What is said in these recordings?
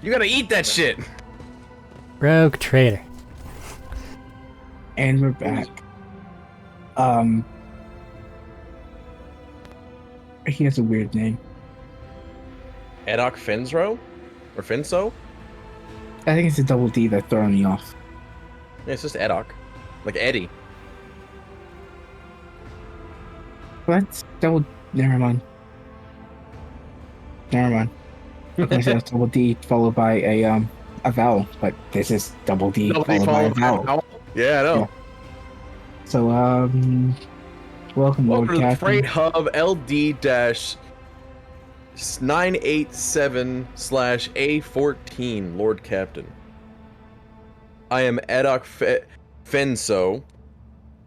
You gotta eat that shit. Rogue trader. And we're back. He has a weird name. Arik Finsro? Or Finso? I think it's a double D that's throwing me off. Yeah, it's just Arik. Like Eddie. That's double. Never mind. Okay, so that's double D followed by a vowel, but this is double D followed by a vowel. Yeah, I know. Yeah. So welcome, Lord Welcome to the Captain. Freight Hub LD-987/A14, Lord Captain. I am Arik Frenso,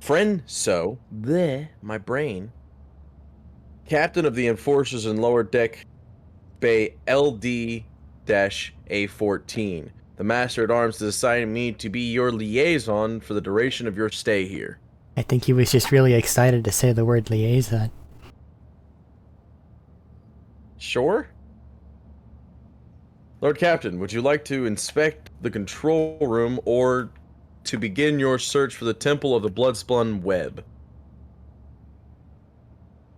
bleh, my brain. Captain of the Enforcers in Lower Deck Bay LD-A14. The Master at Arms has assigned me to be your liaison for the duration of your stay here. I think he was just really excited to say the word liaison. Sure? Lord Captain, would you like to inspect the control room or to begin your search for the Temple of the Bloodspun Web?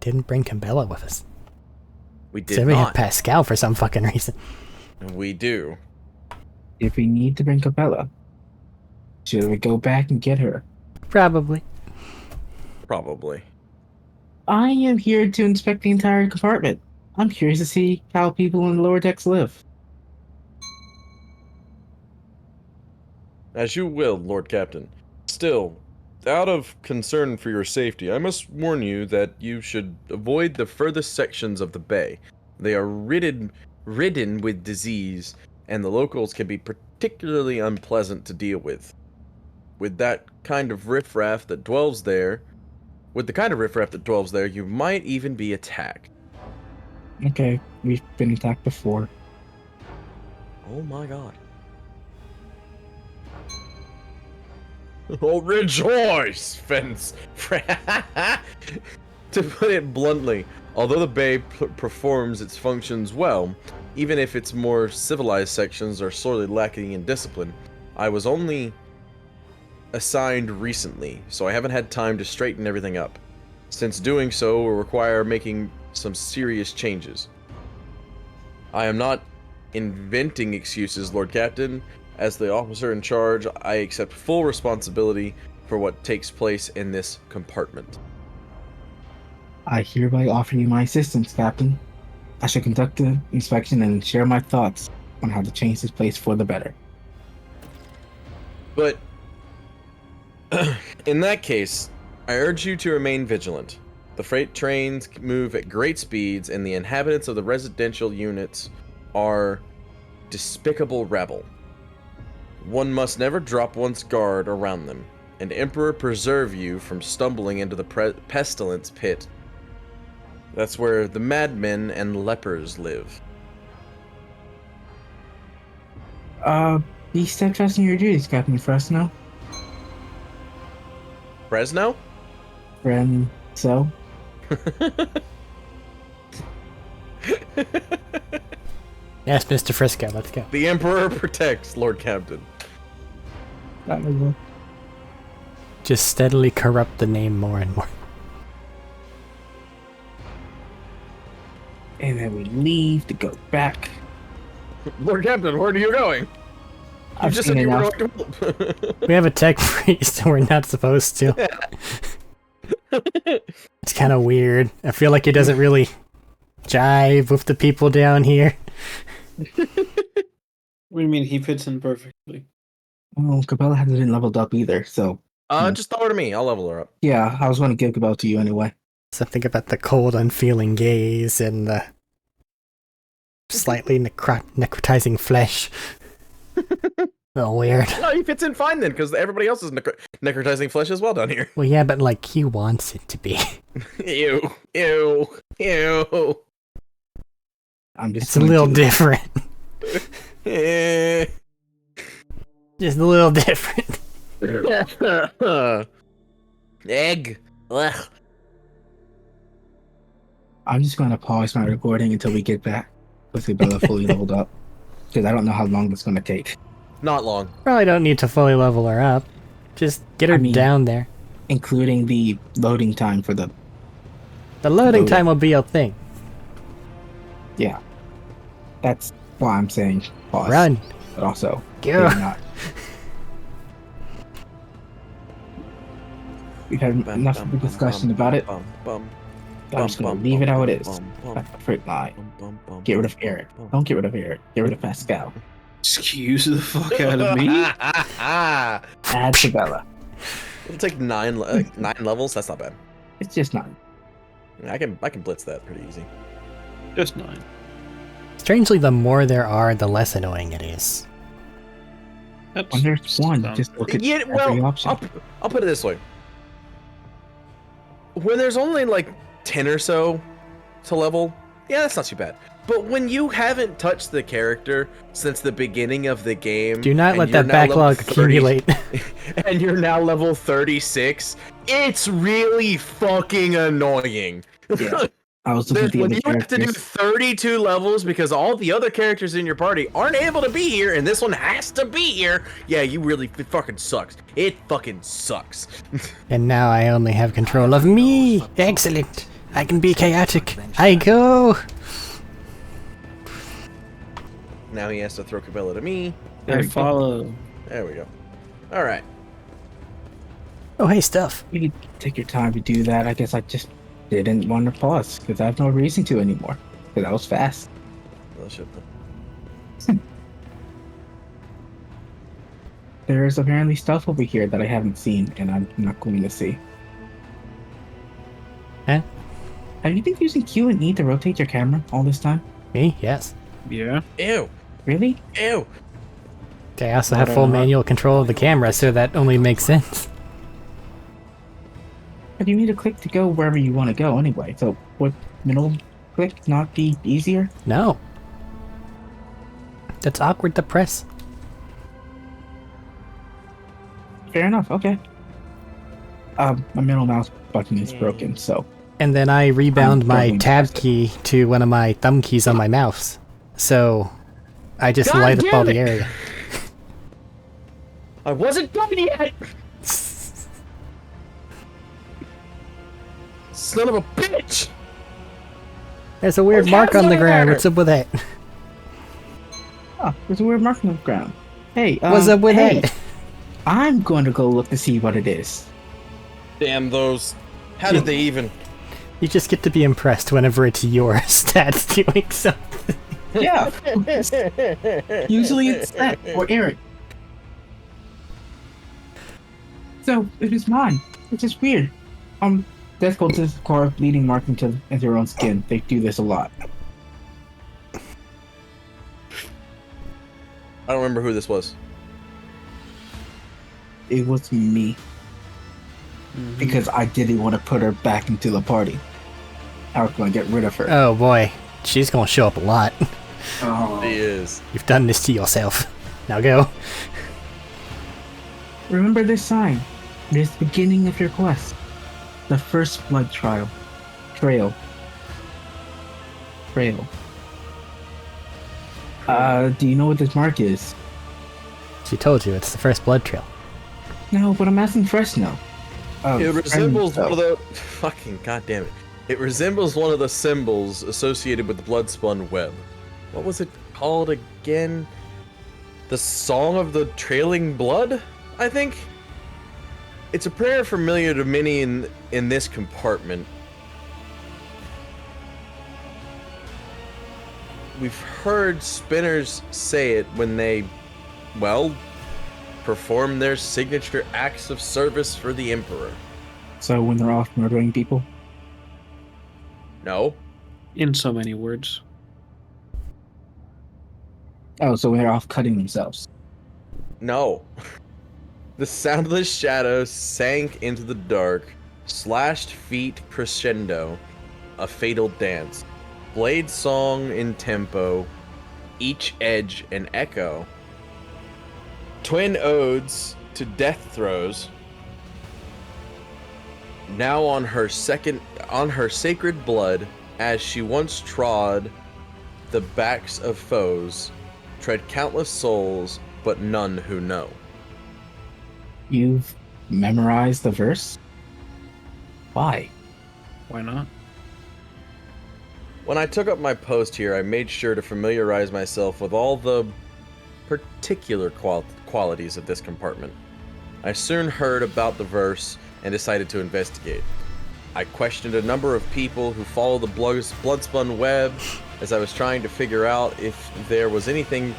Didn't bring Cabela with us. We did So we have not. Pascal for some fucking reason. We do. If we need to bring Capella, should we go back and get her? Probably. Probably. I am here to inspect the entire compartment. I'm curious to see how people in the lower decks live. As you will, Lord Captain. Still, out of concern for your safety, I must warn you that you should avoid the furthest sections of the bay. They are ridden with disease, and the locals can be particularly unpleasant to deal with. With the kind of riffraff that dwells there, you might even be attacked. Okay, we've been attacked before. Oh my god. Oh, rejoice, fence. To put it bluntly, although the bay performs its functions well, even if its more civilized sections are sorely lacking in discipline, I was only assigned recently, so I haven't had time to straighten everything up. Since doing so will require making some serious changes. I am not inventing excuses, Lord Captain. As the officer in charge, I accept full responsibility for what takes place in this compartment. I hereby offer you my assistance, Captain. I shall conduct the inspection and share my thoughts on how to change this place for the better. But, in that case, I urge you to remain vigilant. The freight trains move at great speeds, and the inhabitants of the residential units are despicable rabble. One must never drop one's guard around them, and Emperor preserve you from stumbling into the pestilence pit. That's where the madmen and lepers live. Be steadfast in your duties, Captain Fresno. Fresno? So? Yes, Mr. Frisco, let's go. The Emperor protects, Lord Captain. Just steadily corrupt the name more and more. And then we leave to go back. Lord Captain, where are you going? You I've just seen said you were enough. going to... We have a tech priest and we're not supposed to. It's kind of weird. I feel like it doesn't really jive with the people down here. What do you mean he fits in perfectly? Well, Cabela hasn't been leveled up either, so... Just throw her to me. I'll level her up. Yeah, I was going to give Cabela to you anyway. Something about the cold, unfeeling gaze and the slightly necrotizing flesh. Oh, weird. No, he fits in fine then, because everybody else is necrotizing flesh as well down here. Well, yeah, but like he wants it to be. Ew. Ew. Ew. I'm just It's a little different. Eh. Just a little different. Egg. Ugh. I'm just going to pause my recording until we get back with Cabela fully leveled up. because I don't know how long it's going to take. Not long. Probably don't need to fully level her up. Just get her I mean- down there. Including the loading time for the... The loading Loading. time will be a thing. Yeah. That's why I'm saying pause. Run. But also, Go. maybe not. We've had enough of the discussion about it. I'm just going to leave it how it is. That's a fruit lie. Get rid of Arik. Don't get rid of Arik. Get rid of Pascal. Excuse the fuck out of me. Add Sabella. It'll take 9 levels. That's not bad. It's just not. I can blitz that pretty easy. Just 9. Strangely, the more there are, the less annoying it is. That's When there's one, sounds just look at Yeah, every well, option. I'll put it this way. When there's only like 10 or so to level, yeah, that's not too bad. But when you haven't touched the character since the beginning of the game, Do not and let you're that now level backlog 30 accumulate. and you're now level 36, it's really fucking annoying. Yeah. I was looking at the When other you have to do characters. 32 levels because all the other characters in your party aren't able to be here and this one has to be here, yeah, it fucking sucks. It fucking sucks. And now I only have control of me. Excellent. I can be chaotic. I go. Now he has to throw Cabela to me. I follow. There we go. All right. Oh, hey, stuff. You could take your time to do that. I guess I just didn't want to pause because I have no reason to anymore. Because that was fast. Well, shit. There is apparently stuff over here that I haven't seen and I'm not going to see. Huh? Have you been using Q and E to rotate your camera all this time? Me? Yes. Yeah. Ew. Really? Ew. I also have full manual control of the camera, so that only makes sense. But you need a click to go wherever you want to go anyway. So would middle click not be easier? No. That's awkward to press. Fair enough. Okay. My middle mouse button is broken, so And then I rebound I'm my struggling to tab press it. key to one of my thumb keys on my mouse. So I just God light up all damn the it! area. I wasn't done yet. Son of a bitch. There's a weird Oh, mark on the over ground. there. What's up with that? oh, there's a weird mark on the ground. Hey, What's up with hey, that? I'm going to go look to see what it is. Damn those. How did they even? You just get to be impressed whenever it's your stats doing something. Yeah. Usually it's that or Arik. So it is mine, which is weird. Death cultists acquire bleeding mark into their own skin. They do this a lot. I don't remember who this was. It was me because I didn't want to put her back into the party. I was going to get rid of her. Oh boy, she's gonna show up a lot. Oh. He is. You've done this to yourself. Now go. Remember this sign. It is the beginning of your quest. The first blood trail. Trail. Do you know what this mark is? She told you it's the first blood trail. No, but I'm asking Fresno. It resembles Fresno. one of the fucking goddamn it. It resembles one of the symbols associated with the bloodspun web. What was it called again? The Song of the Trailing Blood, I think. It's a prayer familiar to many in this compartment. We've heard spinners say it when they, well, perform their signature acts of service for the Emperor. So when they're off murdering people? No? In so many words. Oh, so when they're off cutting themselves. No. The soundless shadow sank into the dark, slashed feet crescendo, a fatal dance. Blade song in tempo, each edge an echo. Twin odes to death throes. Now on her sacred blood, as she once trod the backs of foes, tread countless souls, but none who know. You've memorized the verse? Why? Why not? When I took up my post here, I made sure to familiarize myself with all the particular qualities of this compartment. I soon heard about the verse and decided to investigate. I questioned a number of people who follow the bloodspun web as I was trying to figure out if there was anything...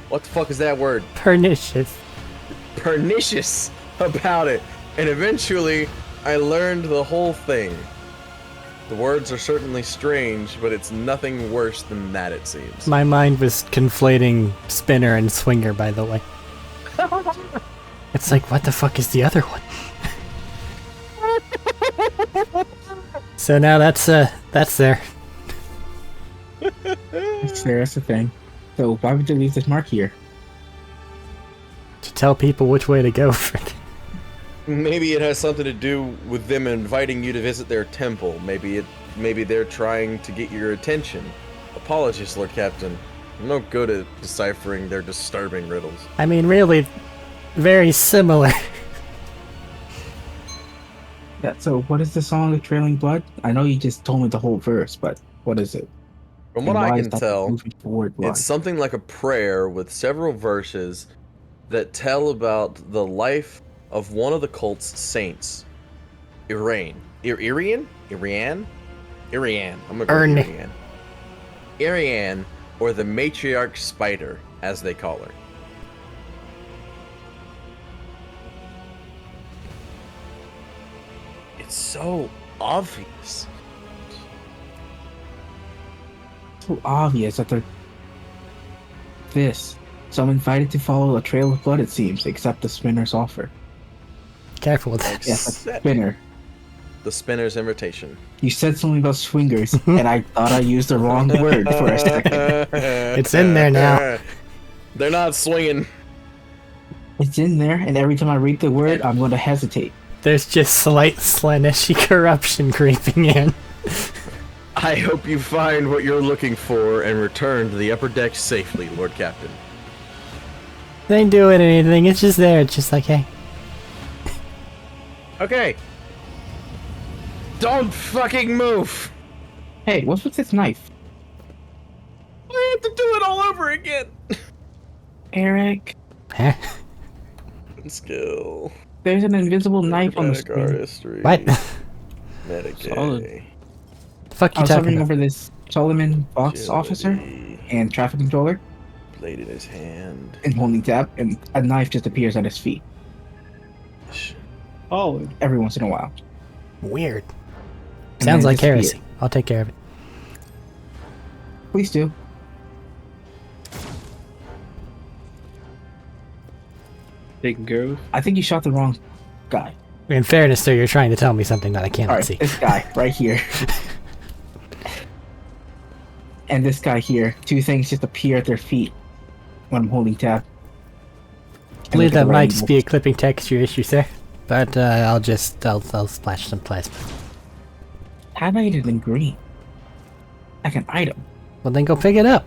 What the fuck is that word? Pernicious. Pernicious about it. And eventually, I learned the whole thing. The words are certainly strange, but it's nothing worse than that, it seems. My mind was conflating spinner and swinger, by the way. It's like, what the fuck is the other one? So now that's there. That's the thing. So why would you leave this mark here? To tell people which way to go for it. Maybe it has something to do with them inviting you to visit their temple. Maybe they're trying to get your attention. Apologies, Lord Captain. I'm no good at deciphering their disturbing riddles. I mean, really, very similar. Yeah, so what is the song of Trailing Blood? I know you just told me the whole verse, but what is it? From what And why I is can that tell, moving forward line? it's something like a prayer with several verses that tell about the life of one of the cult's saints, Irian. I'm gonna go with Irian. Irian, or the matriarch spider, as they call her. It's so obvious. So obvious that they're this. So I'm invited to follow a trail of blood, it seems, except the spinner's offer. Careful with that. Yes, a spinner. The spinner's invitation. You said something about swingers, and I thought I used the wrong word for a second. It's in there now. They're not swinging. It's in there, and every time I read the word, I'm going to hesitate. There's just slight Slaneshi corruption creeping in. I hope you find what you're looking for and return to the upper deck safely, Lord Captain. They ain't doing anything, it's just there, it's just like, hey. Okay. Don't fucking move! Hey, what's with this knife? I have to do it all over again! Eric, Huh? Skill. there's an invisible knife on the Acrobatic screen. artistry. What? Medicaid. Solid. The fuck I you was talking hovering about? over this Solomon box Agility. officer and traffic controller, Blade in his hand. and holding tab, and a knife just appears at his feet Oh, every once in a while. Weird. And Sounds then like disappear. heresy. I'll take care of it. Please do. taken care of. I think you shot the wrong guy. In fairness, sir, you're trying to tell me something that I cannot Alright, see. this guy right here. And this guy here. Two things just appear at their feet when I'm holding tab. I believe look at that the might writing. just be a clipping texture issue, sir. But I'll splash some plasma. Highlighted in green. Like an item. Well, then go pick it up.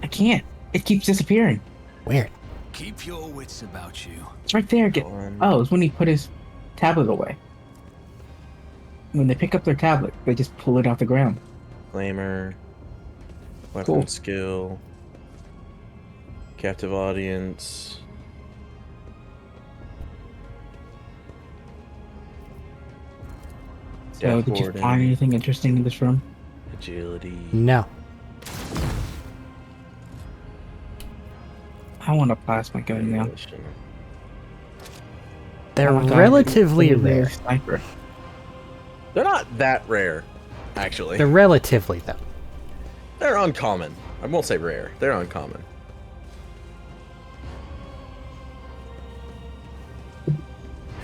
I can't. It keeps disappearing. Weird. Keep your wits about you. It's right there. Oh, it's when he put his tablet away. When they pick up their tablet, they just pull it off the ground. Flamer. Weapon Cool. skill. Captive audience. So, did you Warden. find anything interesting in this room? Agility. No. I want a plasma gun now. They're Oh my God, relatively it's a rare. Sniper. They're not that rare, actually. They're relatively, though. They're uncommon. I won't say rare. They're uncommon.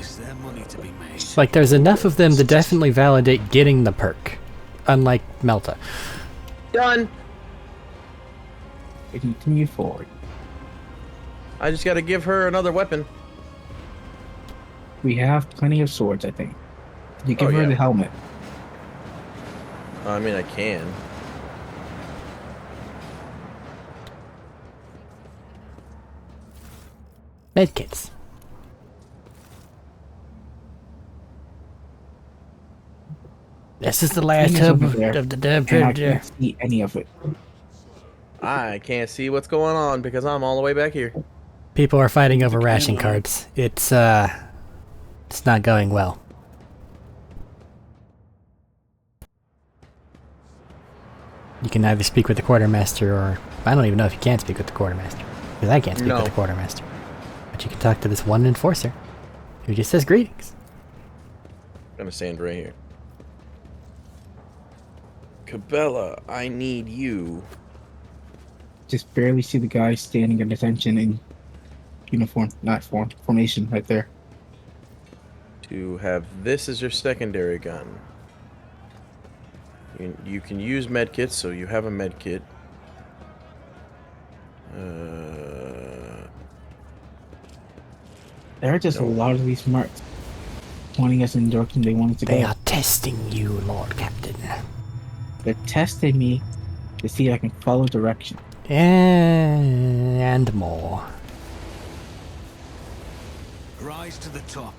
Is there money to be made? Like, there's enough of them to definitely validate getting the perk. Unlike Melta. Done. We continue forward. I just gotta give her another weapon. We have plenty of swords, I think. Did you give Oh, her yeah. the helmet? I mean, I can. Medkits. This is the last Thing is hub over there, of the and I can't see any of it. I can't see what's going on because I'm all the way back here. People are fighting over ration cards. It's not going well. You can either speak with the quartermaster, or I don't even know if you can speak with the quartermaster, because I can't speak with the quartermaster. But you can talk to this one enforcer, who just says greetings. I'm gonna stand right here. Cabela, I need you. Just barely see the guy standing at attention in uniform, not formation, right there. To have this as your secondary gun. You can use medkits, so you have a medkit. There are just a lot of these marks pointing us in the direction they want us to go. They are testing you, Lord Captain. They're testing me to see if I can follow direction. And more. Rise to the top.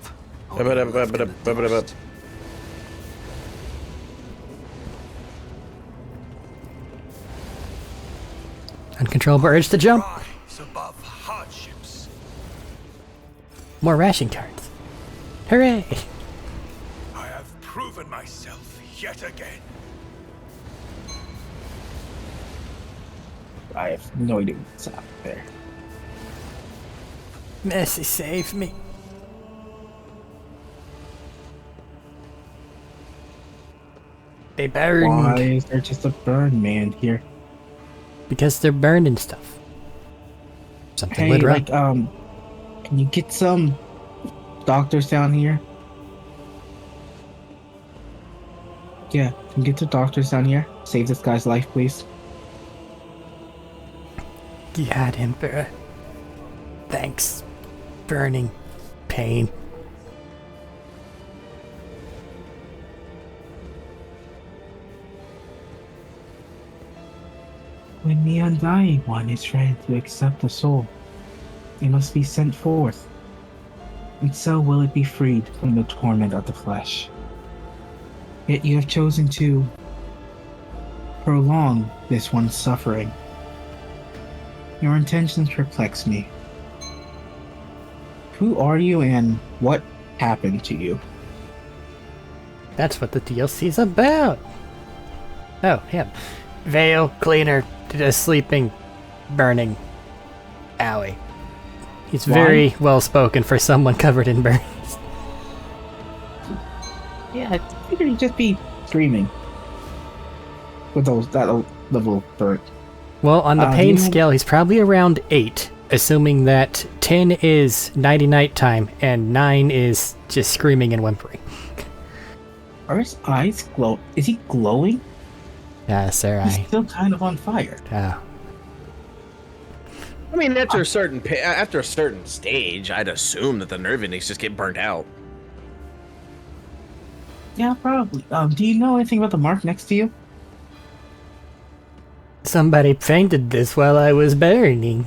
Uncontrollable urge to jump. Rise above hardships. More ration cards. Hooray! I have proven myself yet again. I have no idea what's out there. Mercy, save me. They burned. Why is there just a burn man here? Because they're burning stuff. Something Hey, would run. like, can you get some doctors down here? Yeah, can you get the doctors down here? Save this guy's life, please. God, Emperor. Thanks. Burning. Pain. When the Undying One is ready to accept the soul, it must be sent forth, and so will it be freed from the torment of the flesh. Yet you have chosen to prolong this one's suffering. Your intentions perplex me. Who are you and what happened to you? That's what the DLC's about. Oh, him. Veil, cleaner, sleeping, burning. Owie. He's very well spoken for someone covered in burns. Yeah, I figured he'd just be screaming. With that level of burn. Well, on the pain scale, he's probably around 8, assuming that 10 is nighty-night time and 9 is just screaming and whimpering. Are his eyes glow? Is he glowing? Yeah, sir, He's still kind of on fire. Oh. I mean, after a certain stage, I'd assume that the nerve endings just get burnt out. Yeah, probably. Do you know anything about the mark next to you? Somebody painted this while I was burning.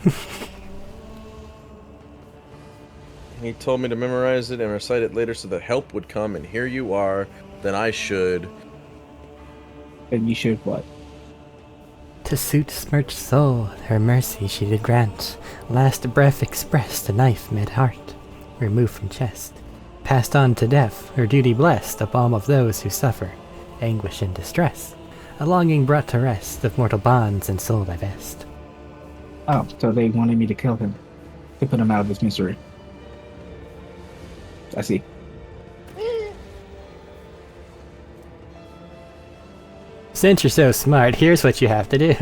He told me to memorize it and recite it later so that help would come, and here you are. Then I should. Then you should what? To suit smirched soul, her mercy she did grant. Last breath expressed, a knife mid-heart, removed from chest. Passed on to death, her duty blessed, a balm of those who suffer, anguish and distress. A longing brought to rest, of mortal bonds and soul divest. Oh, so they wanted me to kill him. To put him out of his misery. I see. Since you're so smart, here's what you have to do.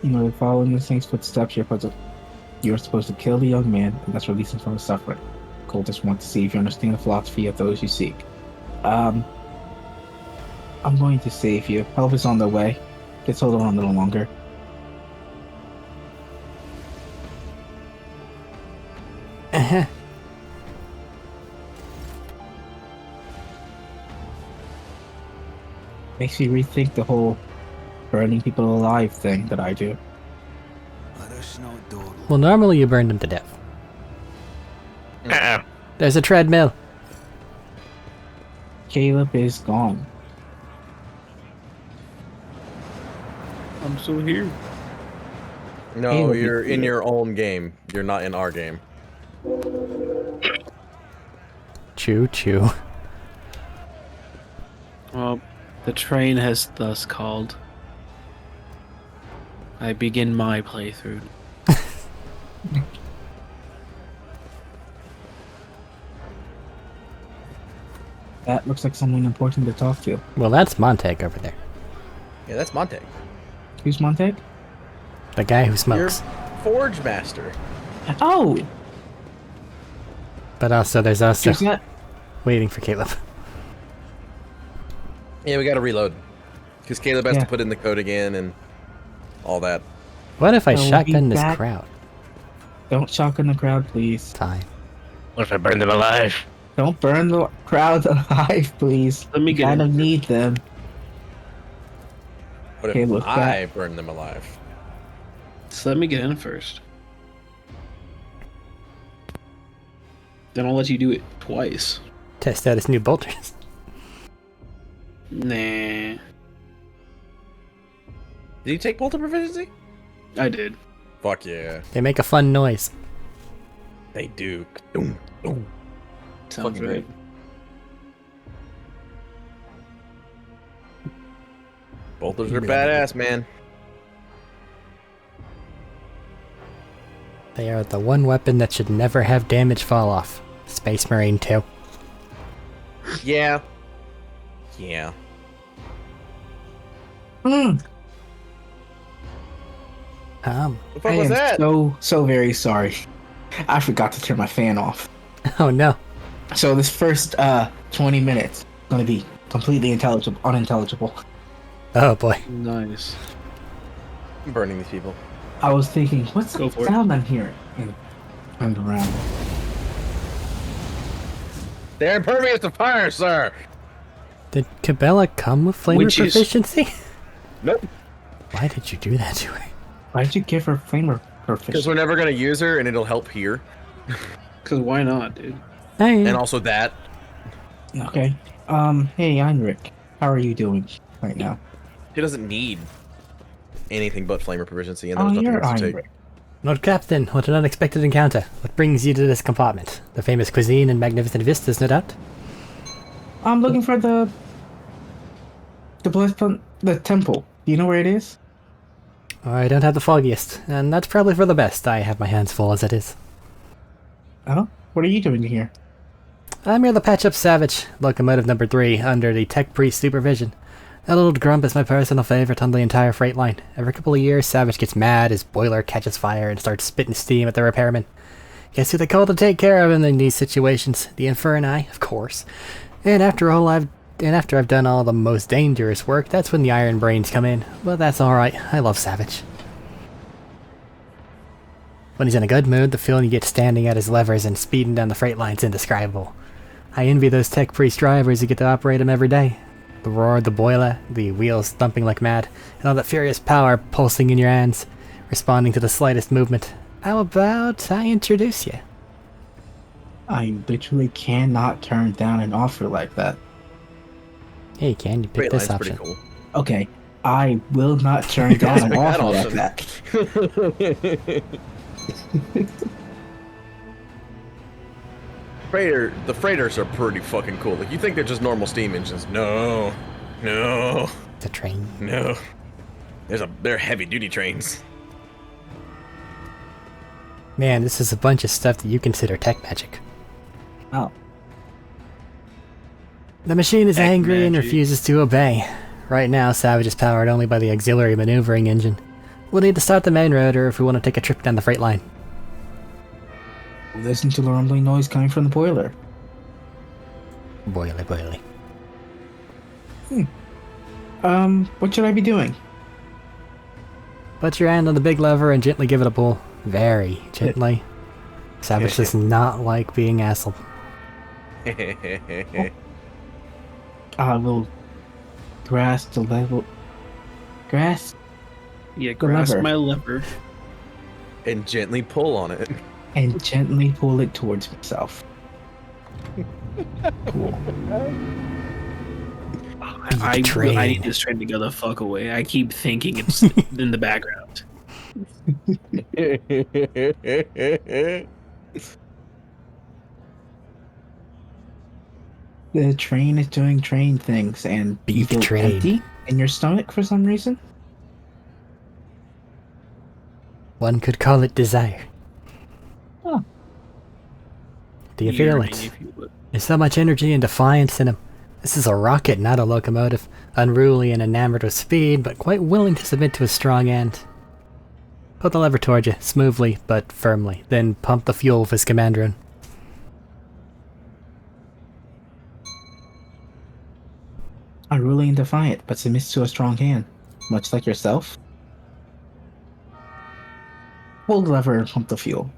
You know, following the Saint's footsteps, you're supposed to kill the young man, and that's release him from his suffering. Cultists want to see if you understand the philosophy of those you seek. I'm going to save you. Help is on the way. Just hold on a little longer. Makes me rethink the whole burning people alive thing that I do. Let us not dawdle. Well, normally you burn them to death. There's a treadmill. Caleb is gone. I'm still here. No, Caleb, you're in you- your own game. You're not in our game. Choo choo. Well, the train has thus called. I begin my playthrough. That looks like someone important to talk to. Well, that's Montag over there. Yeah, that's Monte. Who's Montag? The guy who Your smokes. Forge Master. Oh! But also, there's also There's not... waiting for Caleb. Yeah, we gotta reload. Because Caleb has Yeah. to put in the code again and all that. What if I So shotgun we this back- crowd? Don't shotgun the crowd, please. Fine. What if I burn them alive? Don't burn the crowd alive, please. Let me We get kind in. of need them. What Okay, if look, I burn them alive? So let me get in first. Then I'll let you do it twice. Test out his new bolters. Nah, Did you take Bolter Proficiency? I did. Fuck yeah. They make a fun noise. They do. Doom, doom. Sounds Fucking right. great. Bolters are badass, man. They are the one weapon that should never have damage fall off. Space Marine 2. Yeah. Yeah. Mm, Um, What the fuck I was am that? so very sorry. I forgot to turn my fan off. oh no. So this first 20 minutes is gonna be completely unintelligible. Oh boy. Nice. I'm burning these people. I was thinking, what's Go the for it. sound I'm hearing? And turned around. They're impervious to fire, sir! Did Cabela come with flamer Witches. proficiency? Nope. Why did you do that to her? Why'd you give her flamer Because proficiency? we're never gonna use her and it'll help here. Cause why not, dude? Hey. And also that. Okay. Hey, Arik. How are you doing right now? He doesn't need anything but flamer proficiency, and Oh, there's nothing you're else to take. Arik. Lord Captain, what an unexpected encounter. What brings you to this compartment? The famous cuisine and magnificent vistas, no doubt? I'm looking for the the temple. Do you know where it is? I don't have the foggiest, and that's probably for the best. I have my hands full as it is. Oh, what are you doing here? I'm here to patch up Savage, locomotive number 3, under the tech priest supervision. That little grump is my personal favorite on the entire freight line. Every couple of years, Savage gets mad, his boiler catches fire, and starts spitting steam at the repairman. Guess who they call to take care of him in these situations? The Inferni, of course. And after I've done all the most dangerous work, that's when the Iron Brains come in. But that's alright, I love Savage. When he's in a good mood, the feeling you get standing at his levers and speeding down the freight line's indescribable. I envy those tech priest drivers who get to operate them every day. The roar of the boiler, the wheels thumping like mad, and all that furious power pulsing in your hands, responding to the slightest movement. How about I introduce you? I literally cannot turn down an offer like that. Hey, you can. You pick Freight this line's option. pretty cool. Okay, I will not turn down an Pick that offer like option. that. The freighters are pretty fucking cool. Like, you think they're just normal steam engines. No. No. It's a train. No. They're heavy duty trains. Man, this is a bunch of stuff that you consider tech magic. Oh, The machine is Tech angry and magic. refuses to obey. Right now, Savage is powered only by the auxiliary maneuvering engine. We'll need to start the main rotor if we want to take a trip down the freight line. listen to the rumbling noise coming from the boiler. Boily, boily. What should I be doing? Put your hand on the big lever and gently give it a pull. Very gently. Savage does not like being hassled. I will grasp the level. Grasp? Yeah, The grasp lever. my lever. And gently pull on it. and gently pull it towards himself. Cool. I train. need this train to go the fuck away. I keep thinking it's in the background. The train is doing train things, and you Beef feel train. empty in your stomach for some reason. One could call it desire. Huh. Do you feel Yearning, it? if you would. There's so much energy and defiance in him. This is a rocket, not a locomotive. Unruly and enamored with speed, but quite willing to submit to a strong hand. Put the lever towards you, smoothly but firmly, then pump the fuel with his command rune. Unruly and defiant, but submits to a strong hand, much like yourself. Pull the lever and pump the fuel.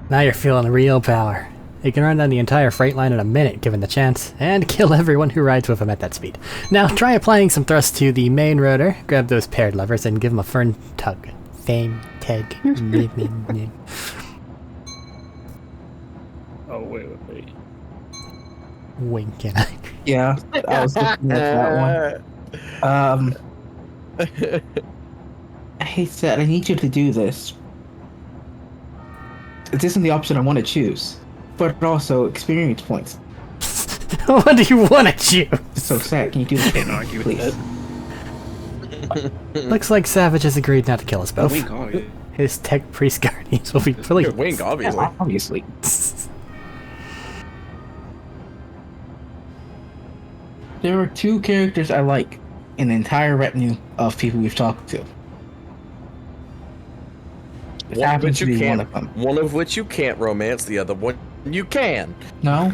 Now you're feeling real power. He can run down the entire freight line in a minute given the chance, and kill everyone who rides with him at that speed. Now try applying some thrust to the main rotor, grab those paired levers, and give him a firm tug. Fame, tug. Oh, wait. Wink and I. Yeah, I was looking at that one. Hey, Seth, I need you to do this. This isn't the option I want to choose, but also experience points. What do you want to choose? So, Seth, can you do this? Can't argue with Please. Looks like Savage has agreed not to kill us both. Wink, oh, His tech priest guardians will be pleased. Wink, obviously. Yeah, obviously. There are two characters I like in the entire retinue of people we've talked to. This One of happens which to you be one can't. of them. One of which you can't romance. The other one you can. No?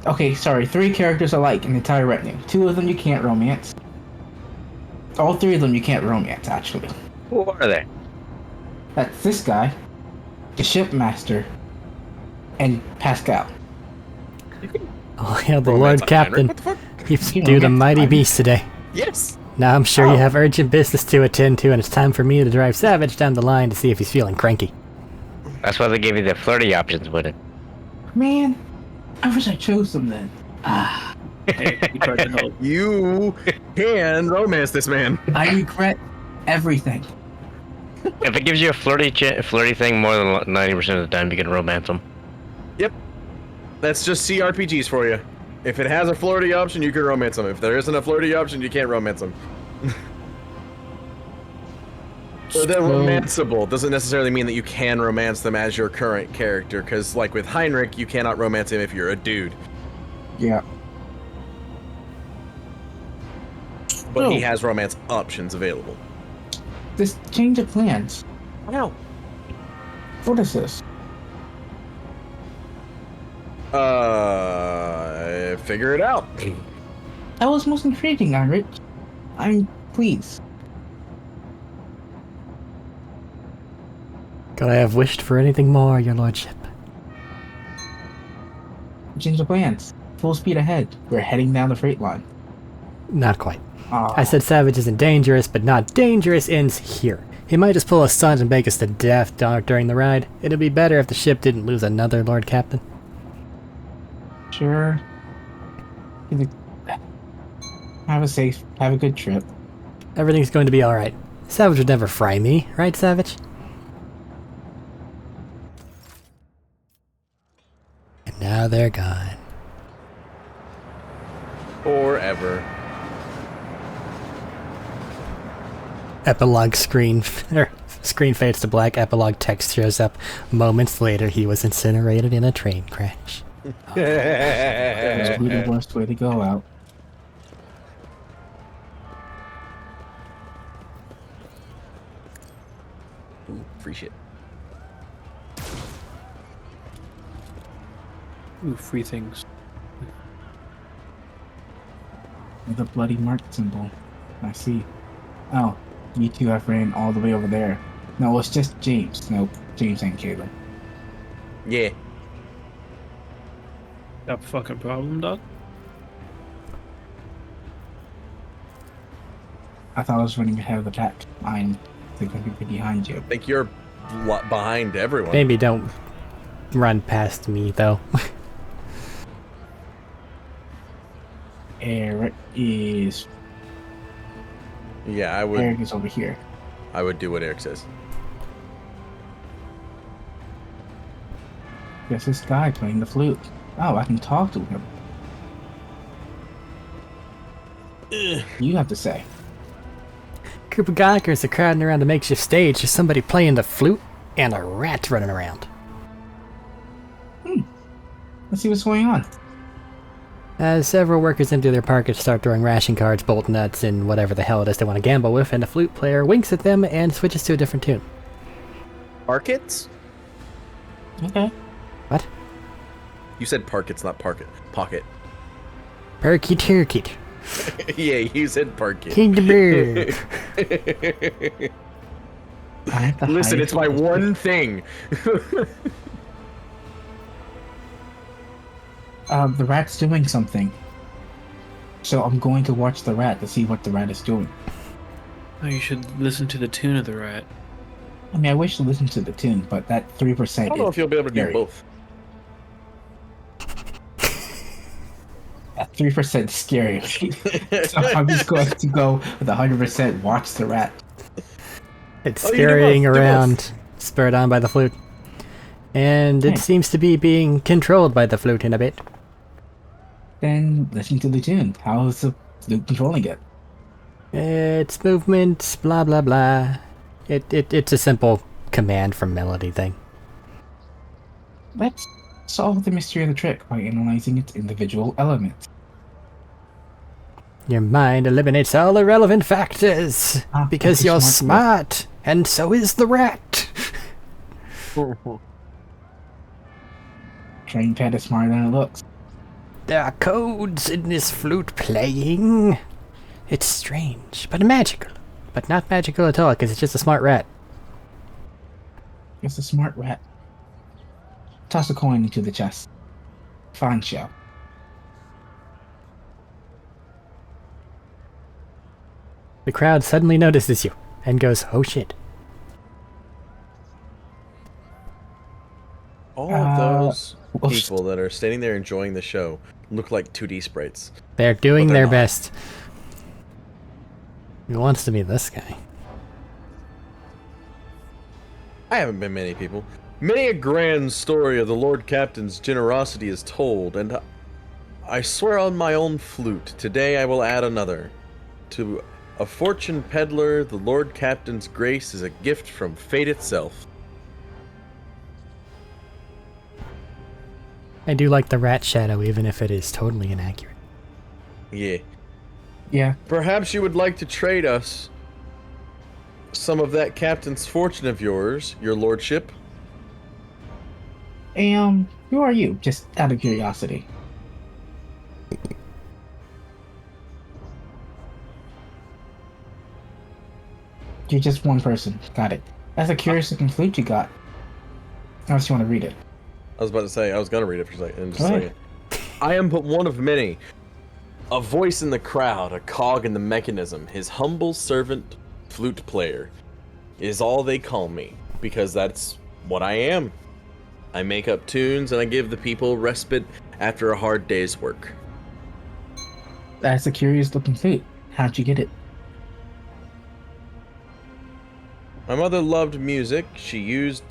Okay, sorry. 3 characters I like in the entire retinue. 2 of them you can't romance. All 3 of them you can't romance, actually. Who are they? That's this guy, the shipmaster, and Pascal. Oh, yeah, the Romance Lord on Captain. Heinrich? What the fuck? He's You due the romance mighty Heinrich? beast today. Yes. Now I'm sure you Oh. have urgent business to attend to, and it's time for me to drive Savage down the line to see if he's feeling cranky. That's why they gave you the flirty options with it. Man, I wish I chose them then. Ah, hey, you tried to help. You can romance this man. I regret everything. If it gives you a flirty thing more than 90% of the time, you can romance them. Yep. That's just CRPGs for you. If it has a flirty option, you can romance them. If there isn't a flirty option, you can't romance them. Or they're romanceable. Doesn't necessarily mean that you can romance them as your current character, because like with Heinrich, you cannot romance him if you're a dude. Yeah. But he No. has romance options available. This change of plans. Wow. What is this? Figure it out. That was most intriguing, Arik. I'm pleased. Could I have wished for anything more, your lordship? Change of plans. Full speed ahead. We're heading down the freight line. Not quite. Aw. I said Savage isn't dangerous, but not dangerous ends here. He might just pull a stunt and bake us to death during the ride. It'd be better if the ship didn't lose another Lord Captain. Sure. Have a good trip. Everything's going to be alright. Savage would never fry me, right, Savage? And now they're gone. Forever. Epilogue screen, screen fades to black, epilogue text shows up. Moments later, he was incinerated in a train crash. That's probably the worst way to go out. Ooh, free shit. Ooh, free things. With a bloody mark symbol. I see. Oh, you two have ran all the way over there. No, it's just James. Nope, James ain't Caleb. Yeah. Got a fucking problem, dog? I thought I was running ahead of the pack. I'm They're going to be behind you. I think you're behind everyone. Maybe don't run past me, though. Eric is Yeah, Eric is over here. I would do what Eric says. There's this guy playing the flute. Oh, I can talk to him. You have to say. Group of gawkers are crowding around a makeshift stage. There's somebody playing the flute and a rat running around. Let's see what's going on. As several workers empty their pockets, start throwing ration cards, bolt nuts, and whatever the hell it is they want to gamble with, and the flute player winks at them and switches to a different tune. Parkets? Okay. What? You said parkets, not pocket. Perky turkey. Yeah, you said parket. King the bird. Listen, it's my one thing. The rat's doing something. So I'm going to watch the rat to see what the rat is doing. Oh, you should listen to the tune of the rat. I mean, I wish to listen to the tune, but that 3% I don't know if you'll be able to do scary. both. That 3% is scary. So I'm just going to go with 100% watch the rat. It's Oh, you do both, scurrying do both. around, spurred on by the flute. And it Hey. seems to be being controlled by the flute in a bit. Then listen to the tune. How is the flute controlling it? It's movement, blah blah blah. It's a simple command from melody thing. Let's solve the mystery of the trick by analyzing its individual elements. Your mind eliminates all irrelevant factors because that's a you're smart smart, and so is the rat. Train pet is smarter than it looks. There are codes in this flute playing. It's strange, but magical. But not magical at all, because it's just a smart rat. It's a smart rat. Toss a coin into the chest. Fine show. The crowd suddenly notices you and goes, "Oh shit." All of those well, people that are standing there enjoying the show look like 2D sprites. They're doing But they're their not. best. Who wants to be this guy? I haven't been many people. Many a grand story of the Lord Captain's generosity is told, and I swear on my own flute, today I will add another. To a fortune peddler, the Lord Captain's grace is a gift from fate itself. I do like the rat shadow, even if it is totally inaccurate. Yeah. Yeah. Perhaps you would like to trade us some of that captain's fortune of yours, your lordship? Who are you? Just out of curiosity. You're just one person. Got it. That's a curious looking flute you got. Unless you want to read it. I was about to say, I was going to read it for a second. In just a Go second. I am but one of many. A voice in the crowd, a cog in the mechanism. His humble servant, flute player, is all they call me, because that's what I am. I make up tunes and I give the people respite after a hard day's work. That's a curious looking flute. How'd you get it? My mother loved music. She used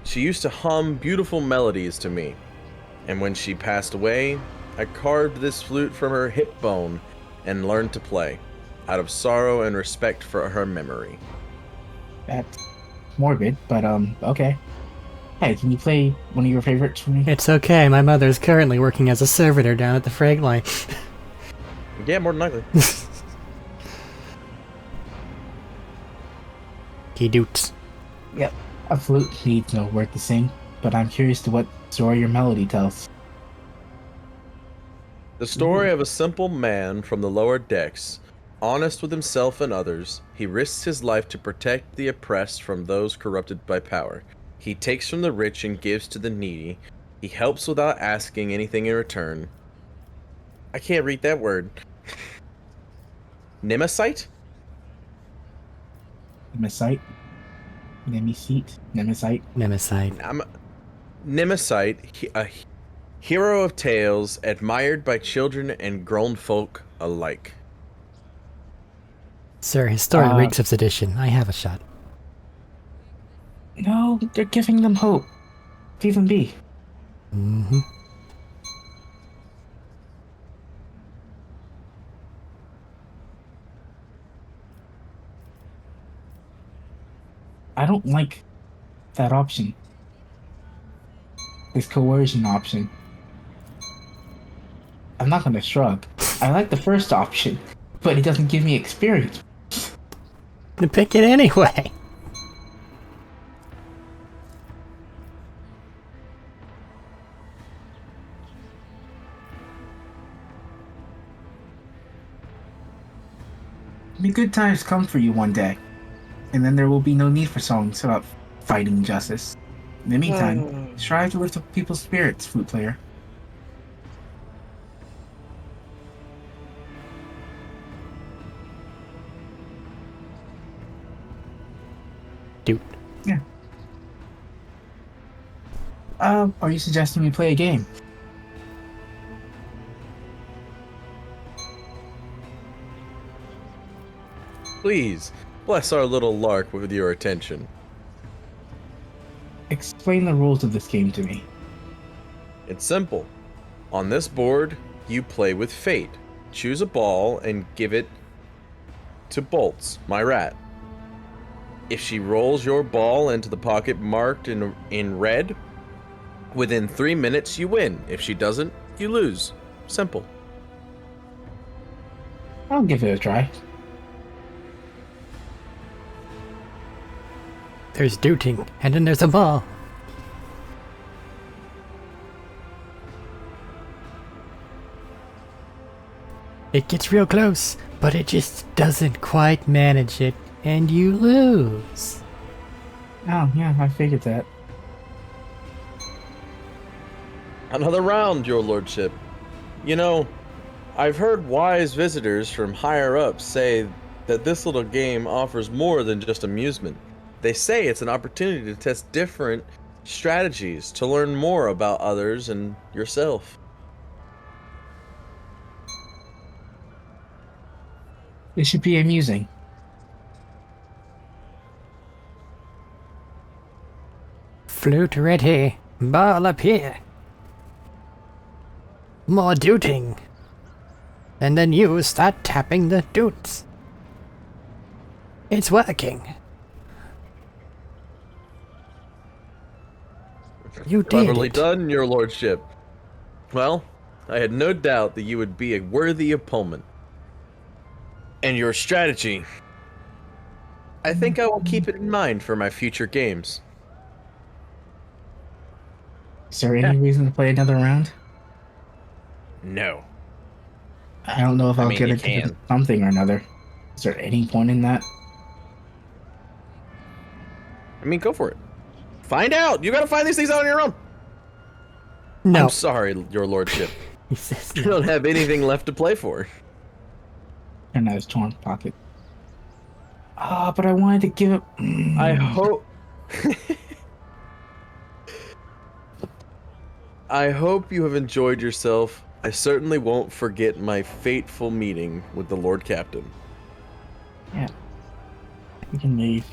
to hum beautiful melodies to me. And when she passed away, I carved this flute from her hip bone and learned to play, out of sorrow and respect for her memory. That's morbid, but okay. Hey, can you play one of your favorites for me? It's okay, my mother is currently working as a servitor down at the frag line. Yeah, more than likely. He doots. Yep. A flute needs no word to sing, but I'm curious to what story your melody tells. The story of a simple man from the lower decks, honest with himself and others. He risks his life to protect the oppressed from those corrupted by power. He takes from the rich and gives to the needy. He helps without asking anything in return. I can't read that word. Nemasite? My sight? Nemesis. Nemesis. Nemesis, a hero of tales, admired by children and grown folk alike. Sir, his story reeks of sedition. I have a shot. No, they're giving them hope. Leave them be. Mm-hmm. I don't like that option. This coercion option. I'm not gonna shrug. I like the first option, but it doesn't give me experience. Then pick it anyway. May good times come for you one day, and then there will be no need for songs about fighting injustice. In the meantime, strive to lift up people's spirits, flute player. Dude. Yeah. Are you suggesting we play a game? Please, bless our little lark with your attention. Explain the rules of this game to me. It's simple. On this board, you play with fate. Choose a ball and give it to Bolts, my rat. If she rolls your ball into the pocket marked in red, within 3 minutes you win. If she doesn't, you lose. Simple. I'll give it a try. There's dooting, and then there's a ball. It gets real close, but it just doesn't quite manage it, and you lose. Oh, yeah, I figured that. Another round, your lordship. You know, I've heard wise visitors from higher up say that this little game offers more than just amusement. They say it's an opportunity to test different strategies, to learn more about others and yourself. It should be amusing. Flute ready, ball up here. More dooting. And then you start tapping the doots. It's working. You did Cleverly it. done, your lordship. Well, I had no doubt that you would be a worthy opponent. And your strategy, I think I will keep it in mind for my future games. Is there any reason to play another round? No. I don't know if I'll mean, get you into can. something or another. Is there any point in that? I mean, go for it. Find out! You gotta find these things out on your own! No. I'm sorry, your lordship. He says You no. don't have anything left to play for. And his torn pocket. Ah, but I wanted to give it. I hope... I hope you have enjoyed yourself. I certainly won't forget my fateful meeting with the Lord Captain. Yeah. You can leave.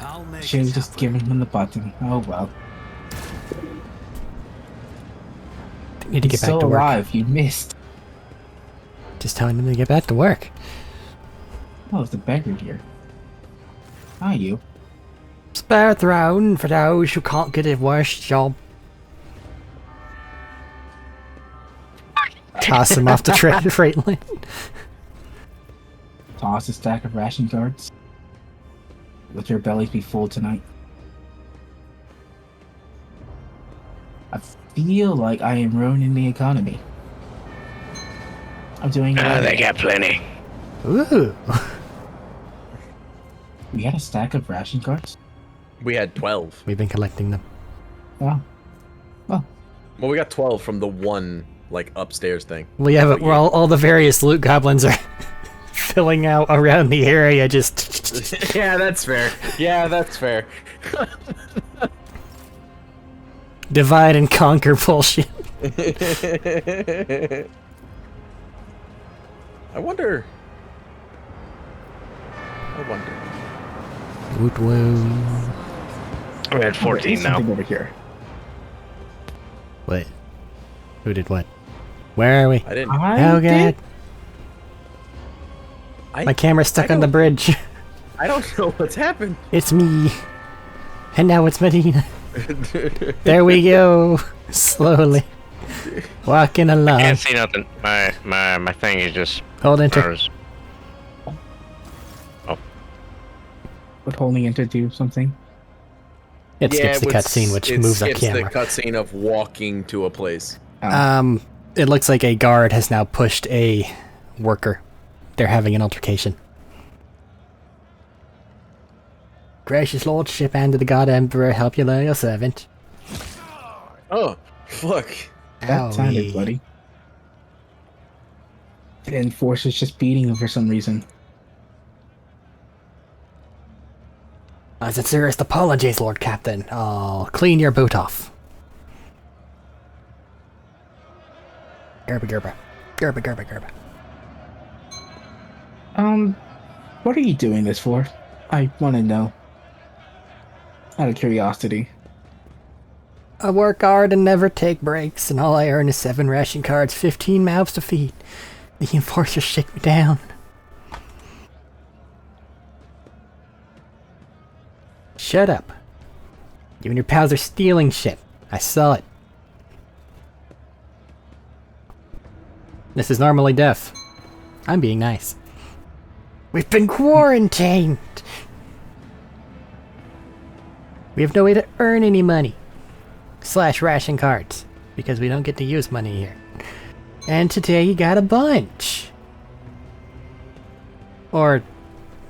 I'll make Should it have just happen. given him the button. Oh well. Need to He's get back still to work. alive. You missed. Just telling him to get back to work. Oh, it's the beggar here. Hi, you. Spare throne for those who can't get a worse job. Toss him off the freight line. Toss a stack of ration cards. Let your bellies be full tonight. I feel like I am ruining the economy. I'm doing it. They got plenty. Ooh. We had a stack of ration cards? We had 12. We've been collecting them. Wow. Well, Well, we got 12 from the one, like, upstairs thing. Well, yeah, but we're all the various loot goblins are filling out around the area, just... Yeah, that's fair. Yeah, that's fair. divide and conquer bullshit. I wonder. Woot woo. We're at 14 now. Something over here. What? Who did what? Where are we? I didn't. Oh god. My camera's stuck on the bridge. I don't know what's happened. It's me. And now it's Medina. There we go. Slowly. Walking along. Can't see nothing. My thing is just. Hold enter. ours. Would holding enter do something? It skips the cutscene, which moves our camera. It skips the cutscene of walking to a place. It looks like a guard has now pushed a worker. They're having an altercation. Gracious lordship and the god emperor, help you learn your servant. Oh, fuck. That sounded bloody. The enforcer's just beating him for some reason. My sincerest apologies, Lord Captain. I'll clean your boot off. Gerba gerba. Gerba gerba gerba. What are you doing this for? I want to know. Out of curiosity. I work hard and never take breaks, and all I earn is 7 ration cards, 15 mouths to feed. The enforcers shake me down. Shut up. You and your pals are stealing shit. I saw it. This is normally deaf. I'm being nice. We've been quarantined! We have no way to earn any money. / ration cards. Because we don't get to use money here. And today you got a bunch. Or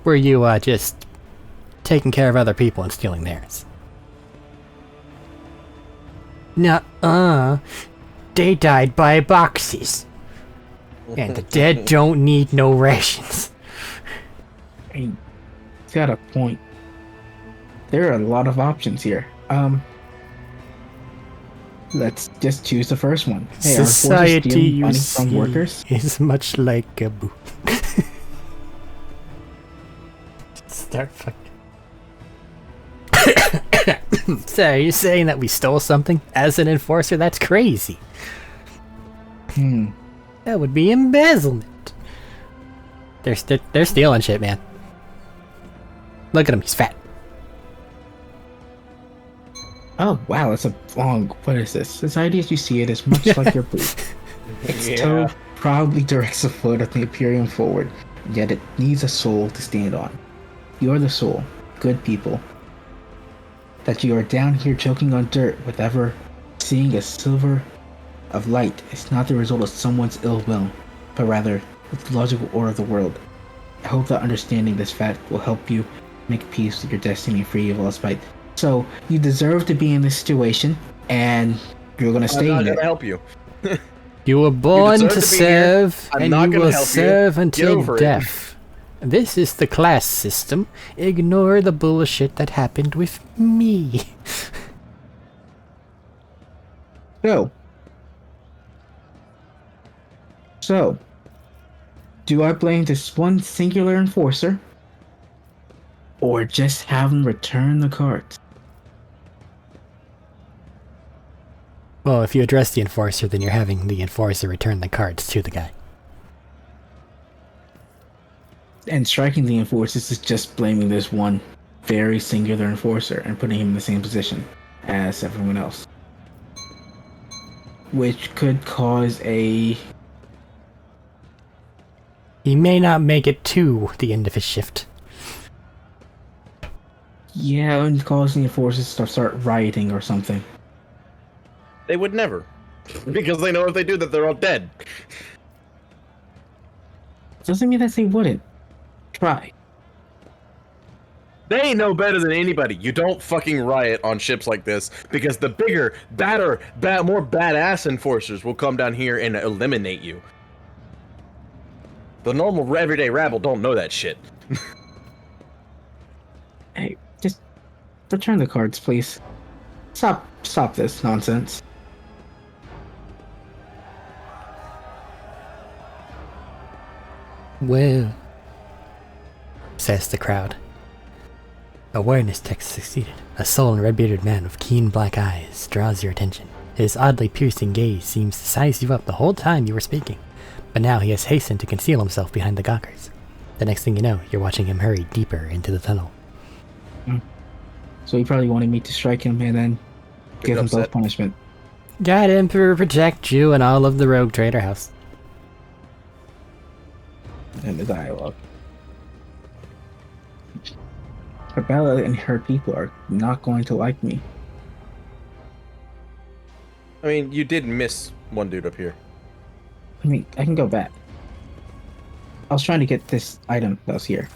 were you just taking care of other people and stealing theirs? Nuh-uh. They died by boxes. And the dead don't need no rations. Hey, he's got a point. There are a lot of options here. Let's just choose the first one. Hey, Society, stealing you money see, from workers? is much like a boot. Start fucking. So, you're saying that we stole something as an enforcer? That's crazy. That would be embezzlement. They're stealing shit, man. Look at him, he's fat. Oh, wow, it's a long... What is this? Society as you see it is much like your boot. Its toe proudly directs the foot of the Imperium forward, yet it needs a soul to stand on. You are the soul, good people. That you are down here choking on dirt with ever seeing a silver of light is not the result of someone's ill will, but rather the logical order of the world. I hope that understanding this fact will help you make peace with your destiny and free of all spite. So, you deserve to be in this situation, and you're gonna stay I'm not in gonna it. help you. You were born deserve to to be serve, here. I'm and not you gonna will help you. serve Get until over it. death. This is the class system. Ignore the bullshit that happened with me. So, do I blame this one singular enforcer? Or just have him return the cards? Well, if you address the enforcer, then you're having the enforcer return the cards to the guy. And striking the enforcers is just blaming this one very singular enforcer and putting him in the same position as everyone else. Which could cause a... He may not make it to the end of his shift. Yeah, and cause the enforcers to start rioting or something. They would never. Because they know if they do that, they're all dead. Doesn't mean that they wouldn't. Try. They know better than anybody. You don't fucking riot on ships like this because the bigger, more badass enforcers will come down here and eliminate you. The normal everyday rabble don't know that shit. Hey, just return the cards, please. Stop this nonsense. Well, says the crowd. Awareness text succeeded. A sullen, red-bearded man with keen black eyes draws your attention. His oddly piercing gaze seems to size you up the whole time you were speaking, but now he has hastened to conceal himself behind the gawkers. The next thing you know, you're watching him hurry deeper into the tunnel. So he probably wanted me to strike him and then give him both punishment. God Emperor protect you and all of the rogue trader house. And the dialogue. Bella and her people are not going to like me. I mean, you did miss one dude up here. I mean, I can go back. I was trying to get this item that was here.